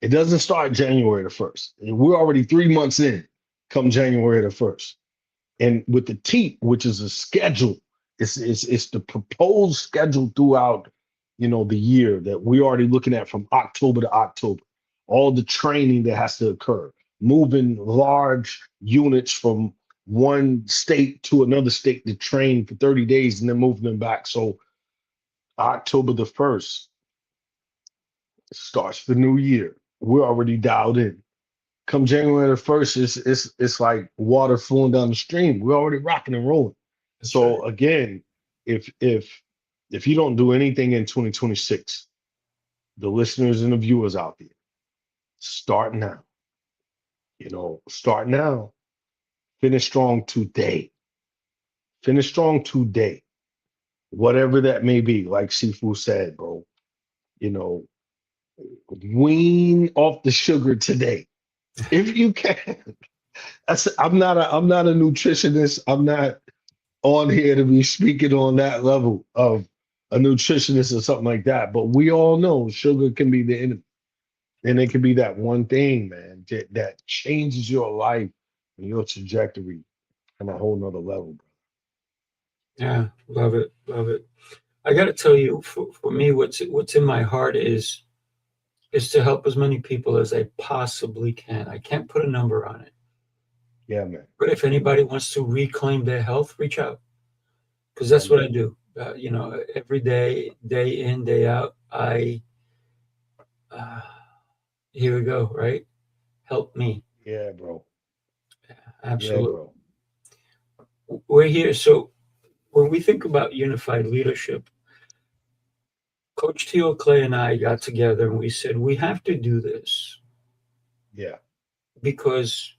It doesn't start January the 1st. And we're already 3 months in come January the 1st. And with the TEEP, which is a schedule, it's the proposed schedule throughout, the year that we're already looking at from October to October. All the training that has to occur, moving large units from one state to another state to train for 30 days and then moving them back. So October the 1st starts the new year. We're already dialed in. Come January the 1st, it's like water flowing down the stream. We're already rocking and rolling. That's So right. again, if you don't do anything in 2026, the listeners and the viewers out there, start now. Start now. Finish strong today. Finish strong today. Whatever that may be, like Sifu said, bro. You know, wean off the sugar today if you can. I'm not a nutritionist. I'm not on here to be speaking on that level of a nutritionist or something like that. But we all know sugar can be the enemy. And it can be that one thing, man, that changes your life and your trajectory on a whole nother level, bro. Yeah, love it, love it. I got to tell you, for me, what's in my heart is to help as many people as I possibly can. I can't put a number on it, Yeah, man. but if anybody wants to reclaim their health, reach out because Yeah, that's what I man. do. Every day, day in, day out, uh, here we go, right? Help me. Yeah, bro. Yeah, Absolutely. bro. We're here. So when we think about unified leadership, Coach Teo Clay and I got together and we said, we have to do this Yeah. because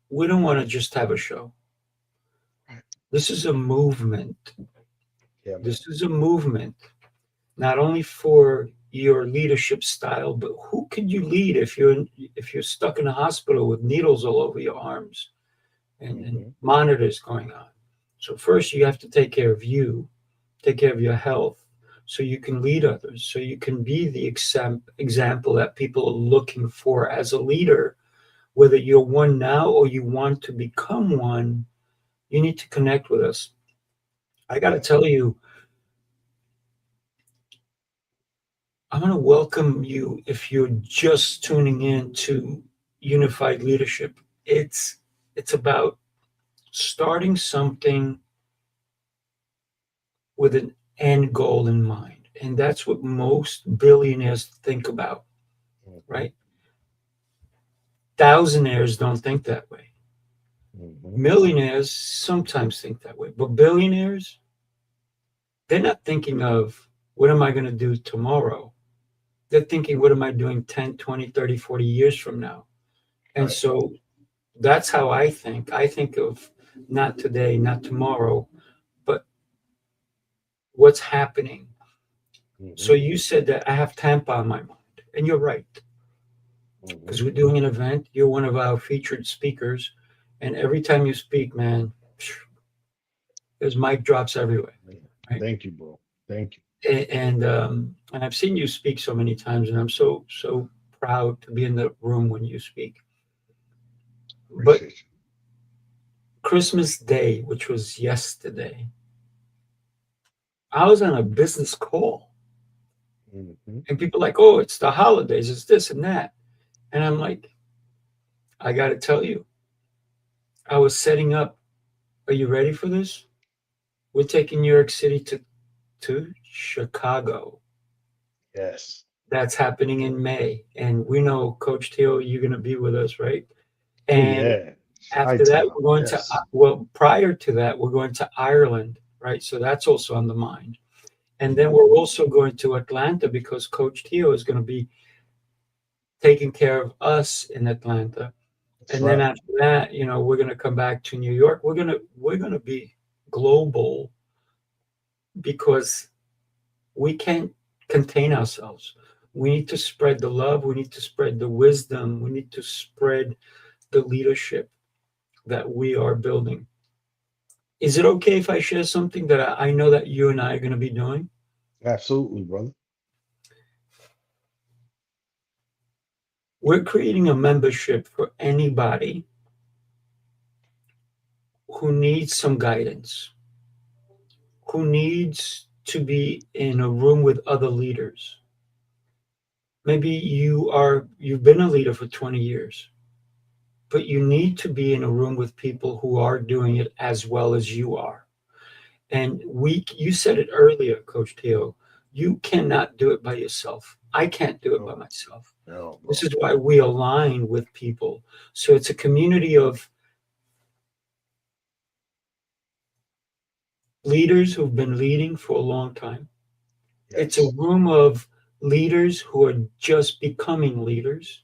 we don't want to just have a show. Right. This is a movement. Yeah, man. This is a movement, not only for your leadership style, but who could you lead if you're stuck in a hospital with needles all over your arms and Hmm. monitors going on? So first you have to take care of you, take care of your health, so you can lead others, so you can be the example that people are looking for as a leader. Whether you're one now or you want to become one, you need to connect with us. I got to Yeah. tell you, I want to welcome you if you're just tuning in to Unified Leadership. It's about starting something with an end goal in mind. And that's what most billionaires think about, Mhm. right? Thousandaires don't think that way. Mhm. Millionaires sometimes think that way, but billionaires, they're not thinking of what am I going to do tomorrow? They're thinking, what am I doing 10, 20, 30, 40 years from now? And Right. so that's how I think. I think of not today, not tomorrow, but what's happening. So Mhm. you said that I have Tampa on my mind, and you're right, because Mhm. we're doing an event. You're one of our featured speakers, and every time you speak, man, there's mic drops everywhere, Man, right? thank you, bro. Thank you. And I've seen you speak so many times, and I'm so proud to be in the room when you speak. But Appreciate Christmas Day, which was yesterday, I was on a business call, you. Mhm. and people are like, "Oh, it's the holidays, it's this and that," and I'm like, "I got to tell you, I was setting up. Are you ready for this? We're taking New York City to Chicago. Yes. That's happening in May, and we know, Coach Teal, you're going to be with us, right? Oh And yeah. High after that, time. we're going to, Yes. well, prior to that, we're going to Ireland, right? So that's also on the mind. And then we're Mhm. also going to Atlanta because Coach Tio is going to be taking care of us in Atlanta. That's And then right. after that, we're going to come back to New York. We're going to be global because we can't contain ourselves. We need to spread the love. We need to spread the wisdom. We need to spread the leadership that we are building. Is it okay if I share something that I know that you and I are going to be doing? Absolutely, brother. We're creating a membership for anybody who needs some guidance, who needs to be in a room with other leaders. Maybe you've been a leader for 20 years, but you need to be in a room with people who are doing it as well as you are. And you said it earlier, Coach Teo, you cannot do it by yourself. I can't do it by No, myself. no, This bro. is why we align with people. So it's a community of leaders who've been leading for a long time. It's a Yes. room of leaders who are just becoming leaders.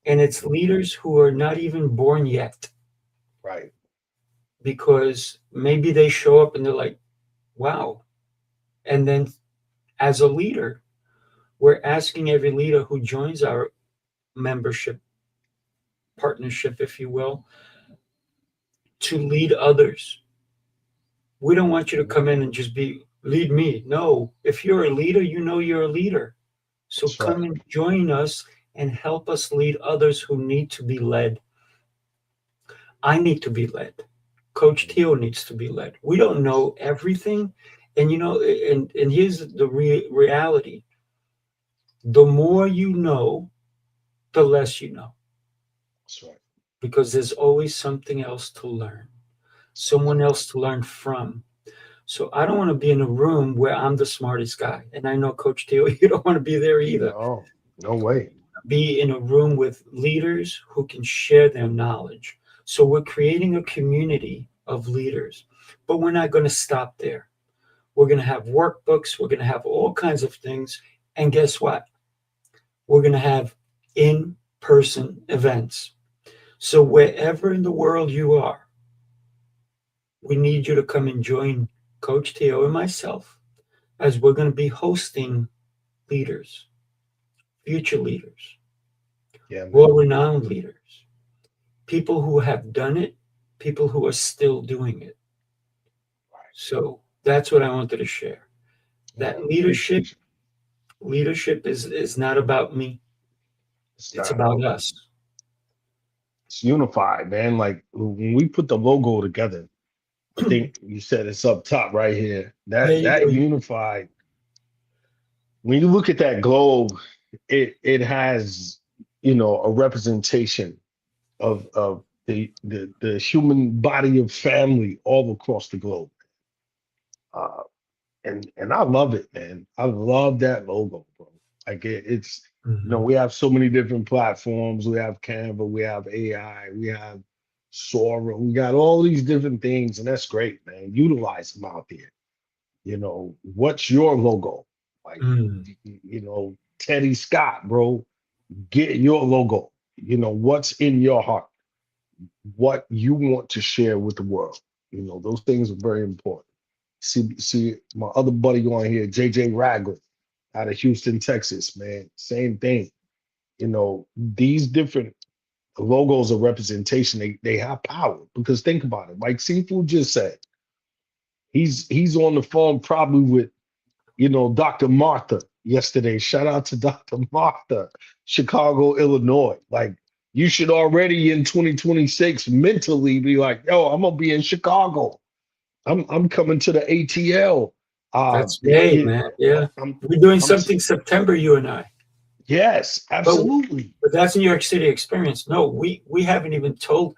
And it's Mhm. leaders who are not even born yet Right. because maybe they show up and they're like, wow. And then as a leader, we're asking every leader who joins our membership partnership, if you will, to lead others. We don't want you to Mhm. come in and just be lead me. No, if you're a leader, you know you're a leader. So That's come right. and join us and help us lead others who need to be led. I need to be led. Coach Mhm. Teal needs to be led. We don't know everything. And and here's the reality. The more you know, the less you know, That's right. because there's always something else to learn, That's someone right. else to learn from. So I don't want to be in a room where I'm the smartest guy. And I know, Coach Teal, you don't want to be there either. No, no way. Be in a room with leaders who can share their knowledge. So we're creating a community of leaders, but we're not going to stop there. We're going to have workbooks, we're going to have all kinds of things. And guess what? We're going to have in person events. So wherever in the world you are, we need you to come and join Coach Teo and myself as we're going to be hosting leaders, future leaders, Yeah, man. world renowned leaders, people who have done it, people who are still doing it. Right. So that's what I wanted to share. Man, That appreciate you. leadership is not about me. It's It's not, about bro. us. It's unified, man. Like when we put the logo together, I think you said it's up top right here. There you That go. unified. When you look at that globe, it has, a representation of the human body of family all across the globe. Uh, and I love it, man. I love that logo, bro. Like it's Mhm. we have so many different platforms. We have Canva, we have AI, we have Sora, we got all these different things, and that's great, man. Utilize them out there. What's your logo? Like, Mm. Teddy Scott, bro, get your logo. What's in your heart, what you want to share with the world. Those things are very important. See my other buddy on here, JJ Ragland, out of Houston, Texas, man. Same thing. These different logos of representation, they have power because think about it. Like Sifu just said, he's on the phone probably with Dr. Martha yesterday. Shout out to Dr. Martha, Chicago, Illinois. Like you should already in 2026 mentally be like, yo, I'm gonna be in Chicago. I'm coming to the ATL. That's great, man. Yeah. I'm We're doing I'm something September, you and I. yes, But absolutely. but that's New York City experience. No, we haven't even told.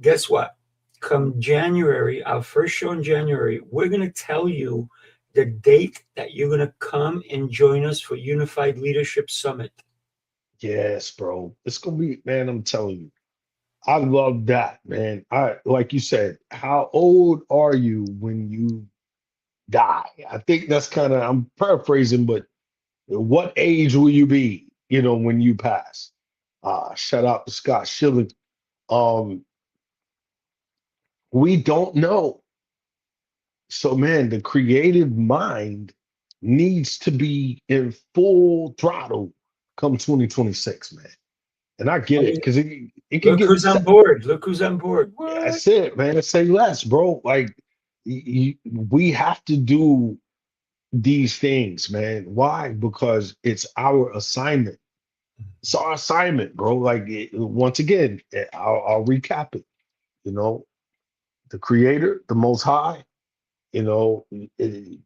Guess what? Come January, our first show in January, we're gonna tell you the date that you're gonna come and join us for Unified Leadership Summit. Yes, bro. It's gonna be, man, I'm telling you. I love that, man. I like you said, how old are you when you die? I think that's kind of I'm paraphrasing, but what age will you be, when you pass? Shout out to Scott Schilling. Um, we don't know. So, man, the creative mind needs to be in full throttle come 2026, man. And I get I it mean, because it can look get who's on board. Look who's on board. What? that's it, man. Say less, bro. Like we have to do these things, man. Why? Because it's our assignment. It's our assignment, bro. Like once again, I'll recap it. You know, the Creator, the Most High. It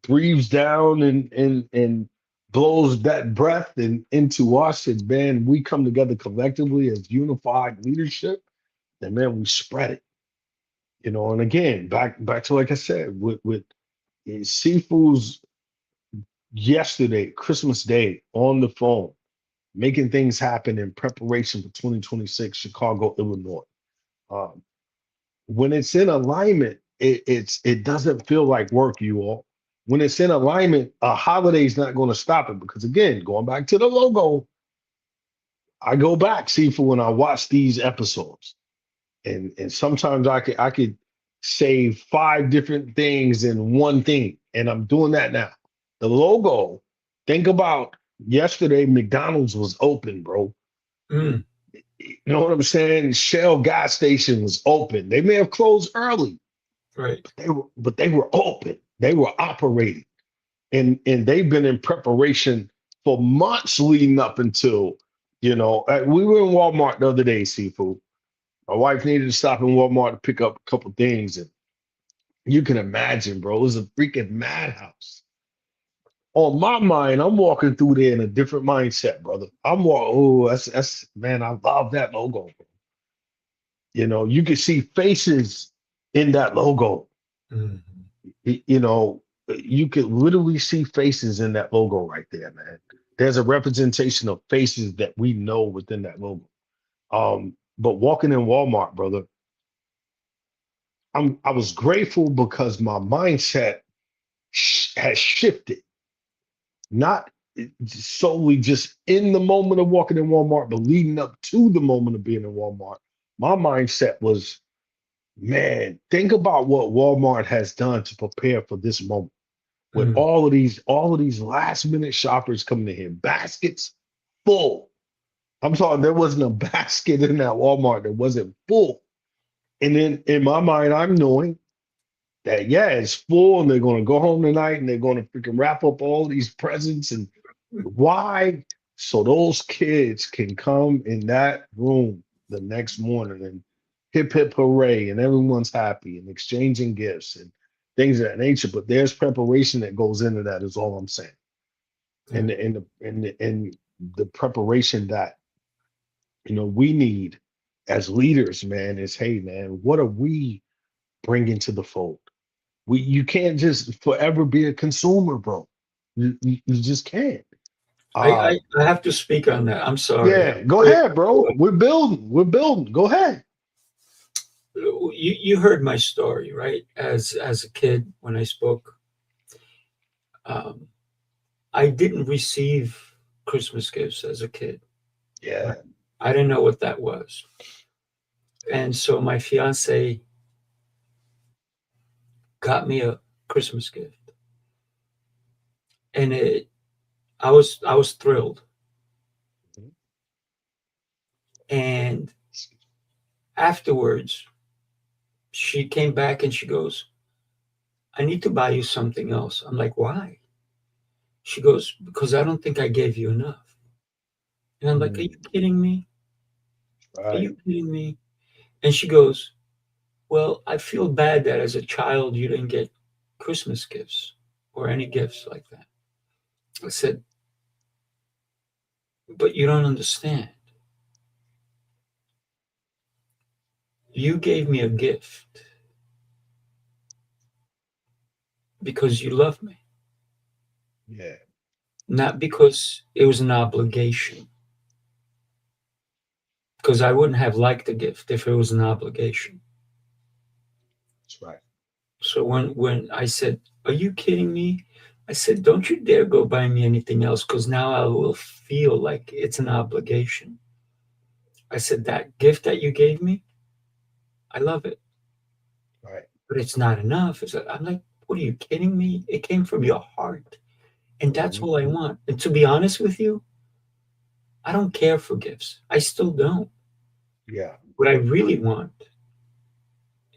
breathes down and blows that breath and into us, and man, we come together collectively as unified leadership, and man, we spread it. And again, back to like I said, with Sifu's yesterday, Christmas Day, on the phone, making things happen in preparation for 2026 Chicago, Illinois. Um, when it's in alignment, it doesn't feel like work, you all. When it's in alignment, a holiday's not going to stop it because again, going back to the logo, I go back, Sifu, when I watch these episodes. And sometimes I could say five different things in one thing, and I'm doing that now. The logo. Think about yesterday. McDonald's was open, bro. Mm, You know what I'm saying? Shell gas station was open. They may have closed early, right. but they were open. They were operating, and they've been in preparation for months leading up until we were in Walmart the other day, Seafood. My wife needed to stop in Walmart to pick up a couple things, and you can imagine, bro, it was a freaking madhouse. On my mind, I'm walking through there in a different mindset, brother. I'm walking. Oh, that's man, I love that logo. You can see faces in that logo. Mm. You know, you could literally see faces in that logo right there, man. There's a representation of faces that we know within that logo. But walking in Walmart, brother, I was grateful because my mindset has shifted, not solely just in the moment of walking in Walmart, but leading up to the moment of being in Walmart. My mindset was, man, think about what Walmart has done to prepare for this moment. With Mm. all of these last minute shoppers coming in here, baskets full. I'm talking there wasn't a basket in that Walmart that wasn't full. And then in my mind, I'm knowing that yeah, it's full and they're gonna go home tonight and they're gonna freaking wrap up all these presents. And why? So those kids can come in that room the next morning and hip hip hooray and everyone's happy and exchanging gifts and things of that nature. But there's preparation that goes into that, is all I'm saying. Yeah. And the preparation that we need as leaders, man, is hey man, what are we bringing to the fold? You can't just forever be a consumer, bro. You just can't. I, Uh I I have to speak on that. I'm sorry. yeah, go ahead, bro. We're building. We're building. Go ahead. You heard my story, right? As a kid, when I spoke, um, I didn't receive Christmas gifts as a kid. Right? Yeah. I didn't know what that was, and so my fiance got me a Christmas gift, and I was thrilled. Mhm. And afterwards, she came back and she goes, "I need to buy you something else." I'm like, "Why?" She goes, "Because I don't think I gave you enough." And I'm like, "Are you Mm, kidding me? Are right. you kidding me?" And she goes, "Well, I feel bad that as a child you didn't get Christmas gifts or any gifts like that." I said, "But you don't understand. You gave me a gift because you love me, Yeah. not because it was an obligation. Because I wouldn't have liked the gift if it was an obligation." That's right. So when I said, "Are you kidding me?" I said, "Don't you dare go buy me anything else because now I will feel like it's an obligation." I said, "That gift that you gave me, I love it, Right. but it's not enough." I'm like, "What are you kidding me? It came from your heart, and that's Hmm. all I want." And to be honest with you, I don't care for gifts. I still don't. Yeah. What I really want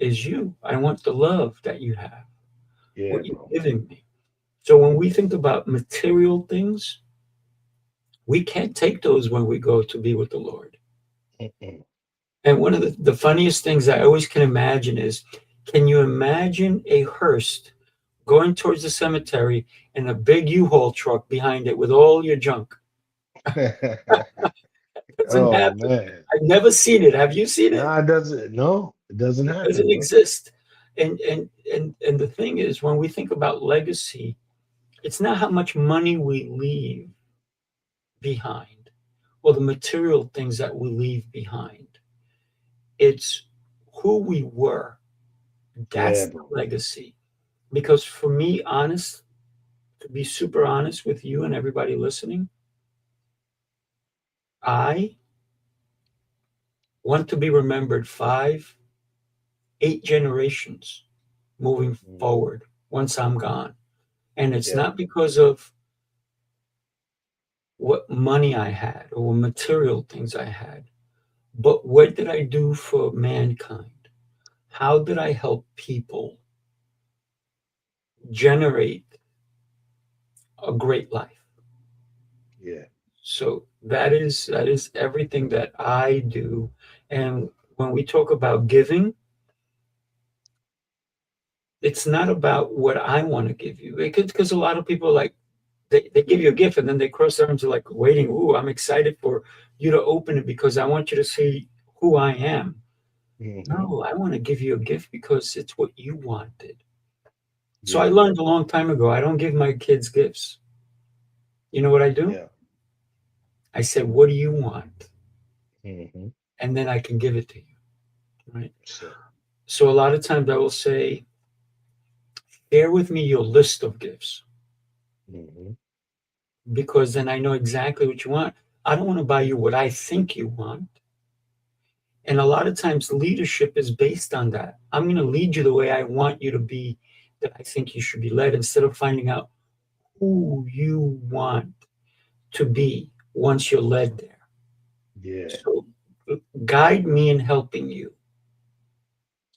is you. I want the love that you have, Yeah, what you're bro. giving me. So when we think about material things, we can't take those when we go to be with the Lord. Mm-mm. And one of the funniest things I always can imagine is, can you imagine a hearse going towards the cemetery and a big U-Haul truck behind it with all your junk? It doesn't Oh happen. man. I've never seen it. Have you seen it? Nah, it doesn't. No, it doesn't It happen, doesn't bro. exist. And the thing is, when we think about legacy, it's not how much money we leave behind or the material things that we leave behind. It's who we were. Yeah, That's the bro. legacy. Because for me, honest, to be super honest with you and everybody listening, I want to be remembered 5, 8 generations moving Mm. forward once I'm gone. And it's Yeah. not because of what money I had or material things I had, but what did I do for mankind? How did I help people generate a great life? Yeah. So that is everything that I do. And when we talk about giving, it's not about what I want to give you. Because a lot of people like they give you a gift and then they cross their arms, like waiting. Ooh, I'm excited for you to open it because I want you to see who I am. Hmm. No, I want to give you a gift because it's what you wanted. So I Yeah. learned a long time ago, I don't give my kids gifts. You know what I do? Yeah. I said, what do you want? Hmm. And then I can give it to you. Right. So, So a lot of times I will say, share with me your list of gifts hmm, because then I know exactly what you want. I don't want to buy you what I think you want. And a lot of times leadership is based on that. I'm going to lead you the way I want you to be, that I think you should be led, instead of finding out who you want to be once you're led there. yeah. So guide me in helping you.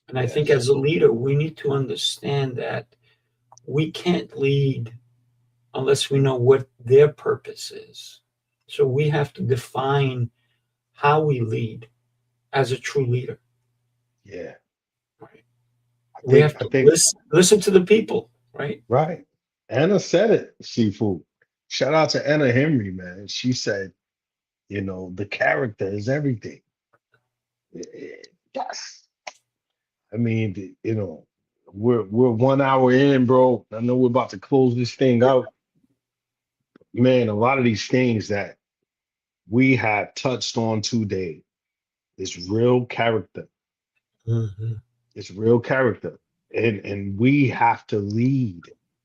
And I think Yes. as a leader, we need to understand that we can't lead unless we know what their purpose is. So we have to define how we lead as a true leader. Yeah. Right? I We think. have I to think. listen to the people, right? Right. Anna said it. Sifu. Shout out to Anna Henry, man. She said, the character is everything. Yes. I mean, we're 1 hour in, bro. I know we're about to close this thing out. Man, a lot of these things that we have touched on today is real character. Mhm. It's real character. And we have to lead.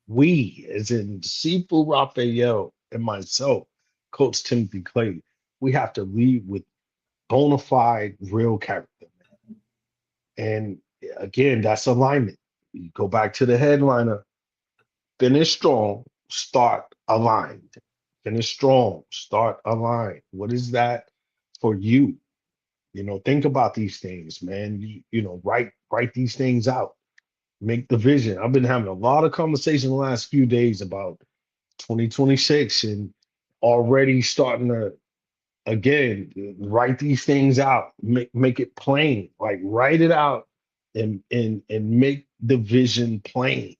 We, as in Sifu Rafael and myself, Coach Timothy Clay, we have to lead with bona fide real character. And again, that's alignment. You go back to the headliner, finish strong, start aligned. Finish strong, start aligned. What is that for you? Think about these things, man. Write these things out. Make the vision. I've been having a lot of conversation the last few days about 2026 and already starting to again write these things out. Make it plain. Like write it out and make the vision plain.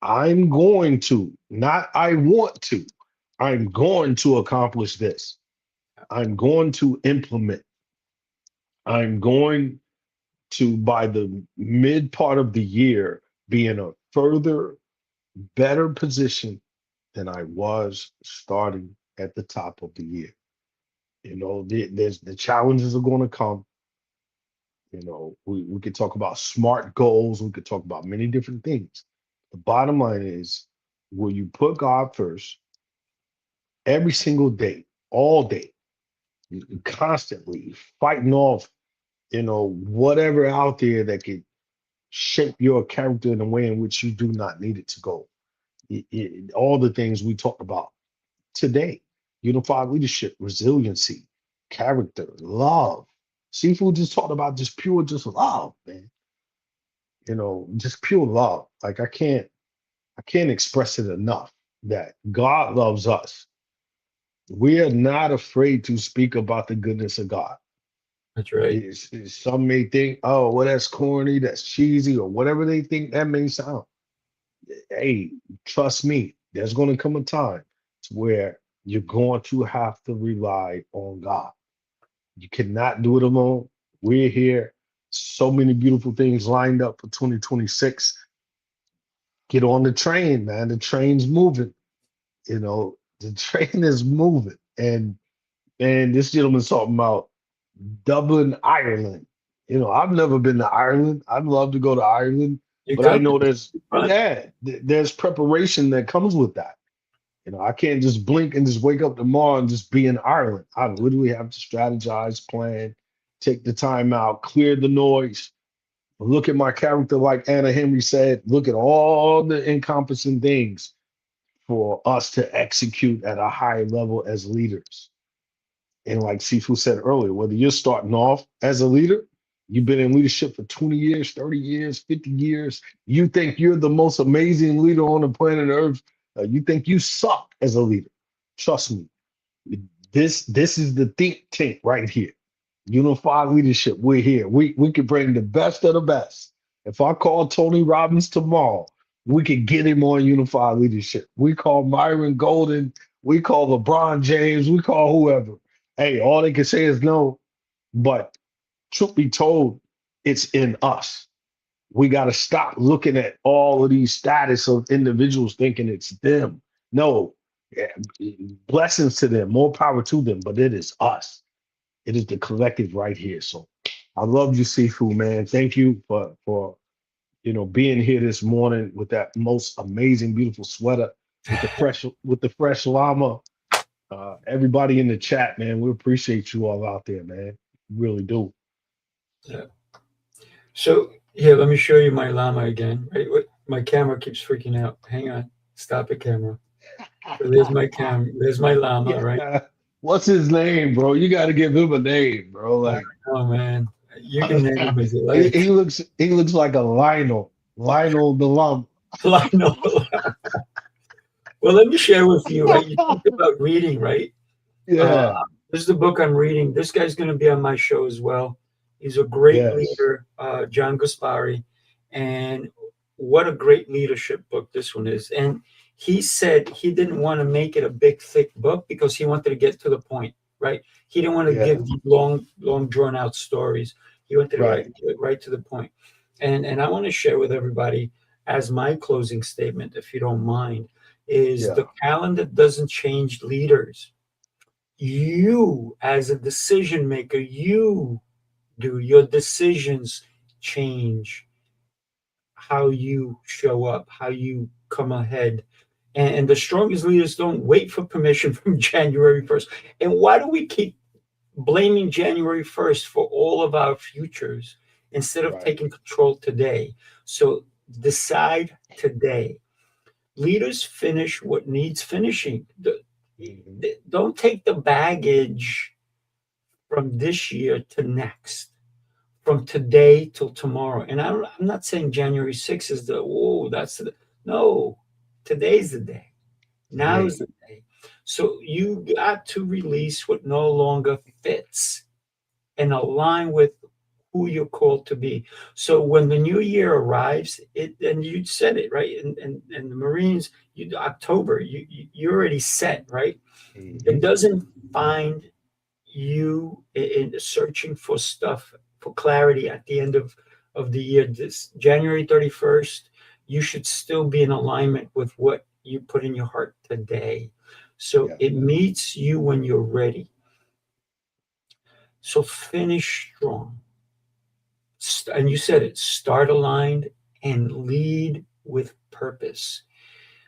I'm going to, not I want to. I'm going to accomplish this. I'm going to implement. I'm going to, by the mid part of the year, be in a further, better position than I was starting at the top of the year. There's the challenges are going to come. We could talk about SMART goals. We could talk about many different things. The bottom line is, will you put God first every single day, all day, constantly fighting off, whatever out there that could shape your character in a way in which you do not need it to go. All the things we talked about today: unified leadership, resiliency, character, love. Seafood just talked about just pure, just love, man. Just pure love. Like I can't express it enough that God loves us. We are not afraid to speak about the goodness of God. That's right. Some may think, oh, well, that's corny, that's cheesy, or whatever they think that may sound. Hey, trust me, there's going to come a time to where you're going to have to rely on God. You cannot do it alone. We're here. So many beautiful things lined up for 2026. Get on the train, man. The train's moving. The train is moving. And this gentleman's talking about Dublin, Ireland. I've never been to Ireland. I'd love to go to Ireland, You but I come know fun. there's preparation that comes with that. I can't just blink and just wake up tomorrow and just be in Ireland. I literally have to strategize, plan, take the time out, clear the noise, look at my character, like Anna Henry said, look at all the encompassing things for us to execute at a high level as leaders. And like Sifu said earlier, whether you're starting off as a leader, you've been in leadership for 20 years, 30 years, 50 years, you think you're the most amazing leader on the planet Earth, you think you suck as a leader. Trust me, this is the think tank right here. Unified leadership, we're here. We can bring the best of the best. If I call Tony Robbins tomorrow, we could get him on unified leadership. We call Myron Golden, we call LeBron James, we call whoever. Hey, all they can say is no. But truth be told, it's in us. We got to stop looking at all of these status of individuals thinking it's them. No, yeah, blessings to them, more power to them, but it is us. It is the collective right here. So I love you, Sifu, man. Thank you for being here this morning with that most amazing, beautiful sweater with the fresh llama. Everybody in the chat, man, we appreciate you all out there, man. Really do. Yeah. So here, let me show you my llama again. Right, my camera keeps freaking out. Hang on, stop it, camera. So there's my There's my llama, right? Yeah. What's his name, bro? You got to give him a name, bro. Like, Oh man, you can name him as you he, like. he looks like a Lionel the llama. Lionel. Well, let me share with you. Right, you talked about reading, right? Uh, Yeah. this is the book I'm reading. This guy's going to be on my show as well. He's a great Yes. leader, John Gaspari, and what a great leadership book this one is. And he said he didn't want to make it a big, thick book because he wanted to get to the point, right? He didn't want to Yeah. give these long, drawn out stories. He wanted to Right. get right to the point. And I want to share with everybody as my closing statement, if you don't mind, is Yeah. the calendar doesn't change leaders. You, as a decision maker, you do your decisions change how you show up, how you come ahead. And the strongest leaders don't wait for permission from January 1st. And why do we keep blaming January 1st for all of our futures instead of Right. taking control today? So decide today. Leaders finish what needs finishing. Hmm. Don't take the baggage from this year to next, from today till tomorrow. And I'm not saying January 6th is the, oh, that's the, no, today's the day. Now's Today. the day. So you got to release what no longer fits and align with who you're called to be. So when the new year arrives, it and you said it right, and the Marines, October, you're already set, right? It Hmm. doesn't find you in searching for stuff for clarity at the end of the year. This January 31st, you should still be in alignment with what you put in your heart today. So Yeah. it meets you when you're ready. So finish strong. And you said it, start aligned and lead with purpose.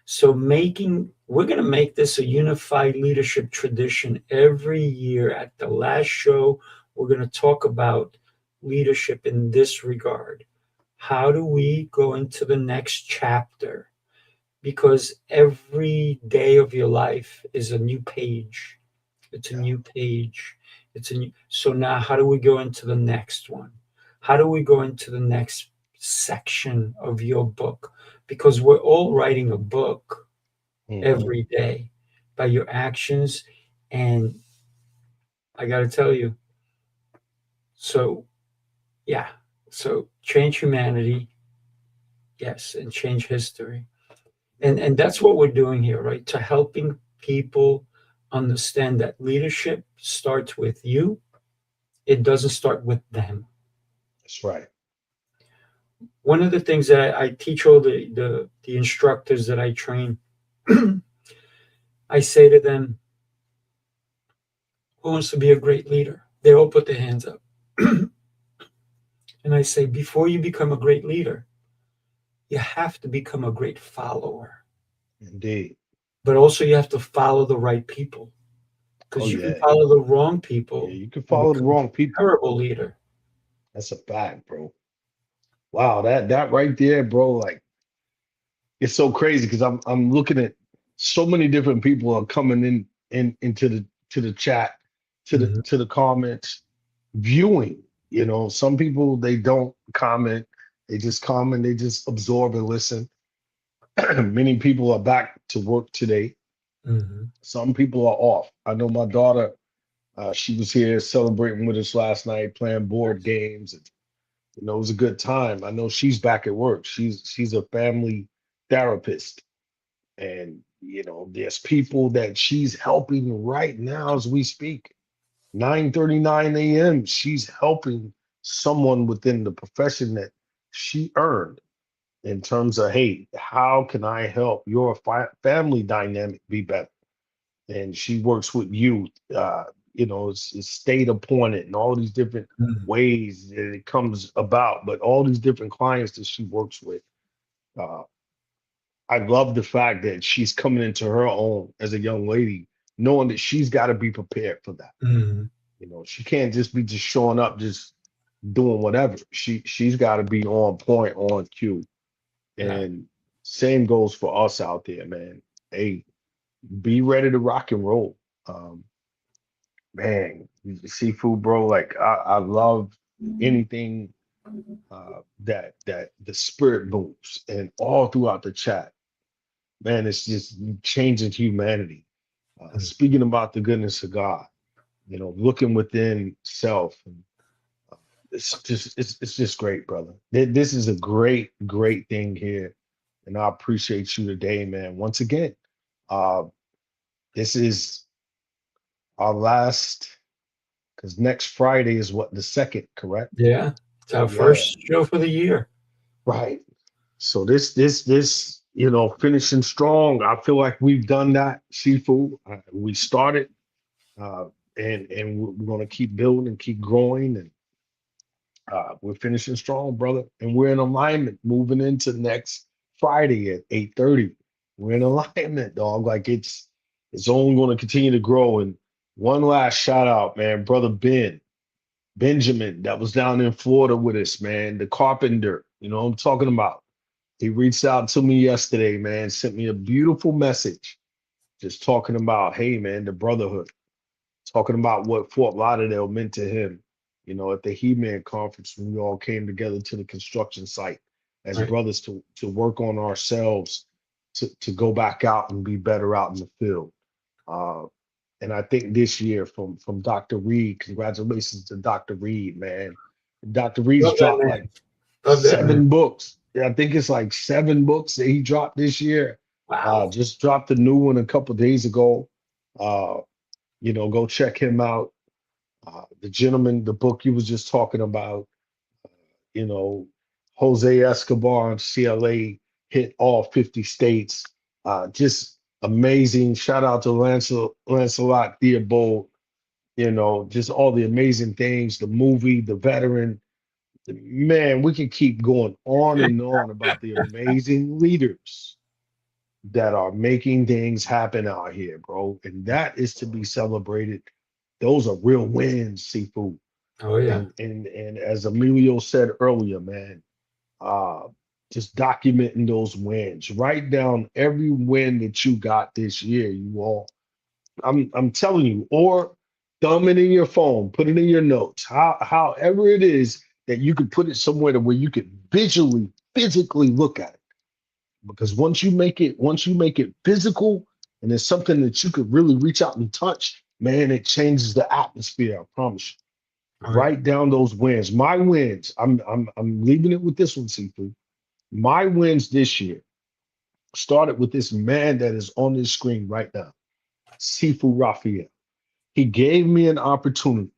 So we're going to make this a unified leadership tradition every year. At the last show, we're going to talk about leadership in this regard. How do we go into the next chapter? Because every day of your life is a new page. It's a Yeah. new page. It's a new, so now how do we go into the next one? How do we go into the next section of your book? Because we're all writing a book Hmm. every day by your actions. And I got to tell you, so yeah, so change humanity, yes, and change history. And that's what we're doing here, right? To helping people understand that leadership starts with you. It doesn't start with them. That's right. One of the things that I teach all the instructors that I train, I say to them, who wants to be a great leader? They all put their hands up. And I say, before you become a great leader, you have to become a great follower. Indeed. But also, you have to follow the right people Oh because you can yeah. follow the wrong Yeah. people You can and follow the become wrong a people. terrible leader. That's a fact, bro. Wow. That right there, bro. Like it's so crazy because I'm looking at so many different people are coming in into the chat, Mhm. to the comments, viewing. You know, some people they don't comment, they just comment, they just absorb and listen. Many people are back to work today. Mhm. Some people are off. I know my daughter, she was here celebrating with us last night, playing board games. And, you know, it was a good time. I know she's back at work. She's a family therapist, and you know, there's people that she's helping right now as we speak. 9:39 a.m. She's helping someone within the profession that she earned in terms of, hey, how can I help your family dynamic be better? And she works with youth. You know, it's state appointed and all these different Mhm. ways that it comes about. But all these different clients that she works with, uh, I love the fact that she's coming into her own as a young lady, knowing that she's got to be prepared for that. Mhm. You know, she can't just be just showing up, just doing whatever. She's got to be on point, on cue. Yeah. And same goes for us out there, man. Hey, be ready to rock and roll. Um, Man, seafood, bro. Like I love anything that the spirit moves and all throughout the chat. Man, it's just changing humanity. Mhm. Speaking about the goodness of God, you know, looking within self, and it's just great, brother. This is a great thing here, and I appreciate you today, man. Once again, uh, this is our last, because next Friday is what, the second, correct? Yeah. It's our Yeah, first show for the year. Right. So this, you know, finishing strong. I feel like we've done that, Sifu. We started, uh, and we're gonna keep building and keep growing, and we're finishing strong, brother. And we're in alignment, moving into next Friday at 8:30. We're in alignment, dog. Like it's only going to continue to grow. And one last shout out, man, brother Benjamin, that was down in Florida with us, man, the carpenter. You know what I'm talking about. He reached out to me yesterday, man, sent me a beautiful message, just talking about, hey, man, the brotherhood, talking about what Fort Lauderdale meant to him, you know, at the He-Man conference when we all came together to the construction site as Right. brothers to work on ourselves, to go back out and be better out in the field. Uh, and I think this year from Dr. Reed, congratulations to Dr. Reed, man. Dr. Reed's Love that dropped like man. Love that man. 7 books. Yeah, I think it's like 7 books that he dropped this year. Wow. Just dropped a new one a couple days ago. Uh, you know, go check him out. The gentleman, the book you was just talking about, you know, Jose Escobar and CLA hit all 50 states. Just amazing. Shout out to Lancelot Theobald, you know, just all the amazing things, the movie, the veteran. Man, we can keep going on and on about the amazing leaders that are making things happen out here, bro. And that is to be celebrated. Those are real wins, Seafood. Oh yeah. And as Emilio said earlier, man, uh, just documenting those wins. Write down every win that you got this year, you all. I'm telling you, or thumb it in your phone, put it in your notes. However it is that you could put it somewhere to where you could visually, physically look at it. Because once you make it physical and it's something that you could really reach out and touch, man, it changes the atmosphere. I promise you. Oh yeah. Write down those wins. My wins. I'm leaving it with this one, Seafood. My wins this year started with this man that is on this screen right now, Sifu Rafael. He gave me an opportunity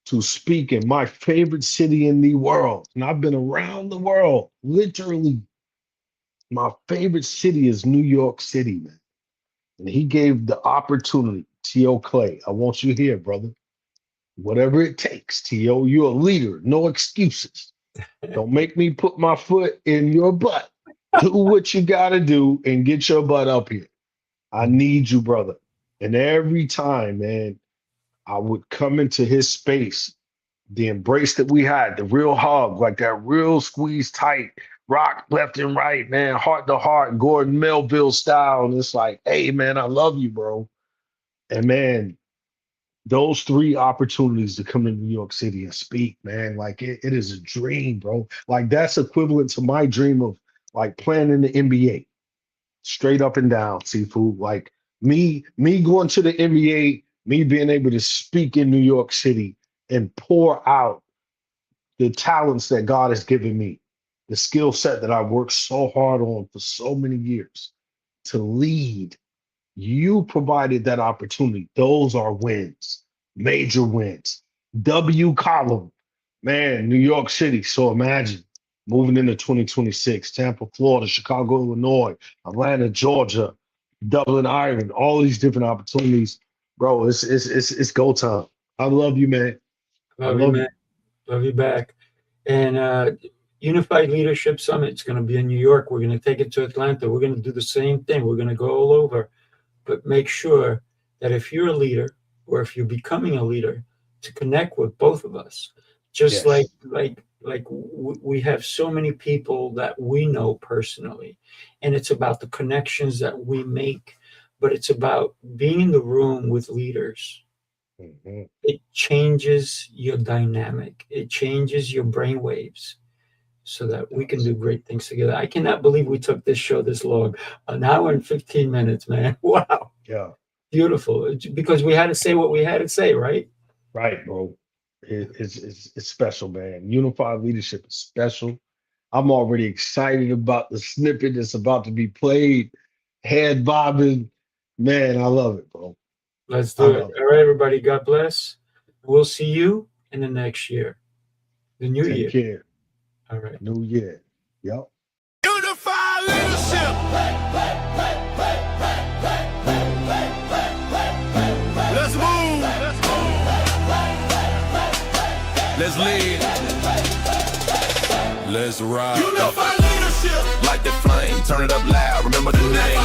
to speak in my favorite city in the world. And I've been around the world. Literally, my favorite city is New York City, man. And he gave the opportunity, T.O. Clay. I want you here, brother. Whatever it takes, T.O. You're a leader. No excuses. Don't make me put my foot in your butt. Do what you got to do and get your butt up here. I need you, brother. And every time, man, I would come into his space, the embrace that we had, the real hug, like that real squeeze tight, rock left and right, man, heart to heart, Gordon Melville style. And it's like, hey, man, I love you, bro. And man, those 3 opportunities to come to New York City and speak, man, like it is a dream, bro. Like that's equivalent to my dream of like playing in the NBA, straight up and down, seafood. Like me going to the NBA, me being able to speak in New York City and pour out the talents that God has given me, the skill set that I worked so hard on for so many years to lead. You provided that opportunity. Those are wins, major wins. W column, man, New York City. So imagine moving into 2026, Tampa, Florida, Chicago, Illinois, Atlanta, Georgia, Dublin, Ireland, all these different opportunities. Bro, it's go time. I love you, man. I Love you, love man. you. Love you back. And Unified Leadership Summit is going to be in New York. We're going to take it to Atlanta. We're going to do the same thing. We're going to go all over, but make sure that if you're a leader or if you're becoming a leader, to connect with both of us. Just like Yes. we have so many people that we know personally, and it's about the connections that we make. But it's about being in the room with leaders. Mhm. It changes your dynamic. It changes your brain waves so that we can Yes. do great things together. I cannot believe we took this show this long, an hour and 15 minutes, man. Wow. Yeah. Beautiful. Because we had to say what we had to say, right? Right, bro. It's special, man. Unified leadership is special. I'm already excited about the snippet that's about to be played. Head bobbing. Man, I love it, bro. Let's I do it. love it. All right, everybody. God bless. We'll see you in the next year, the new Take year. care. All right. New year. Yep. leadership. Let's move. Let's lead. Let's ride. Unify leadership. Like the flame, turn it up loud. Remember the name.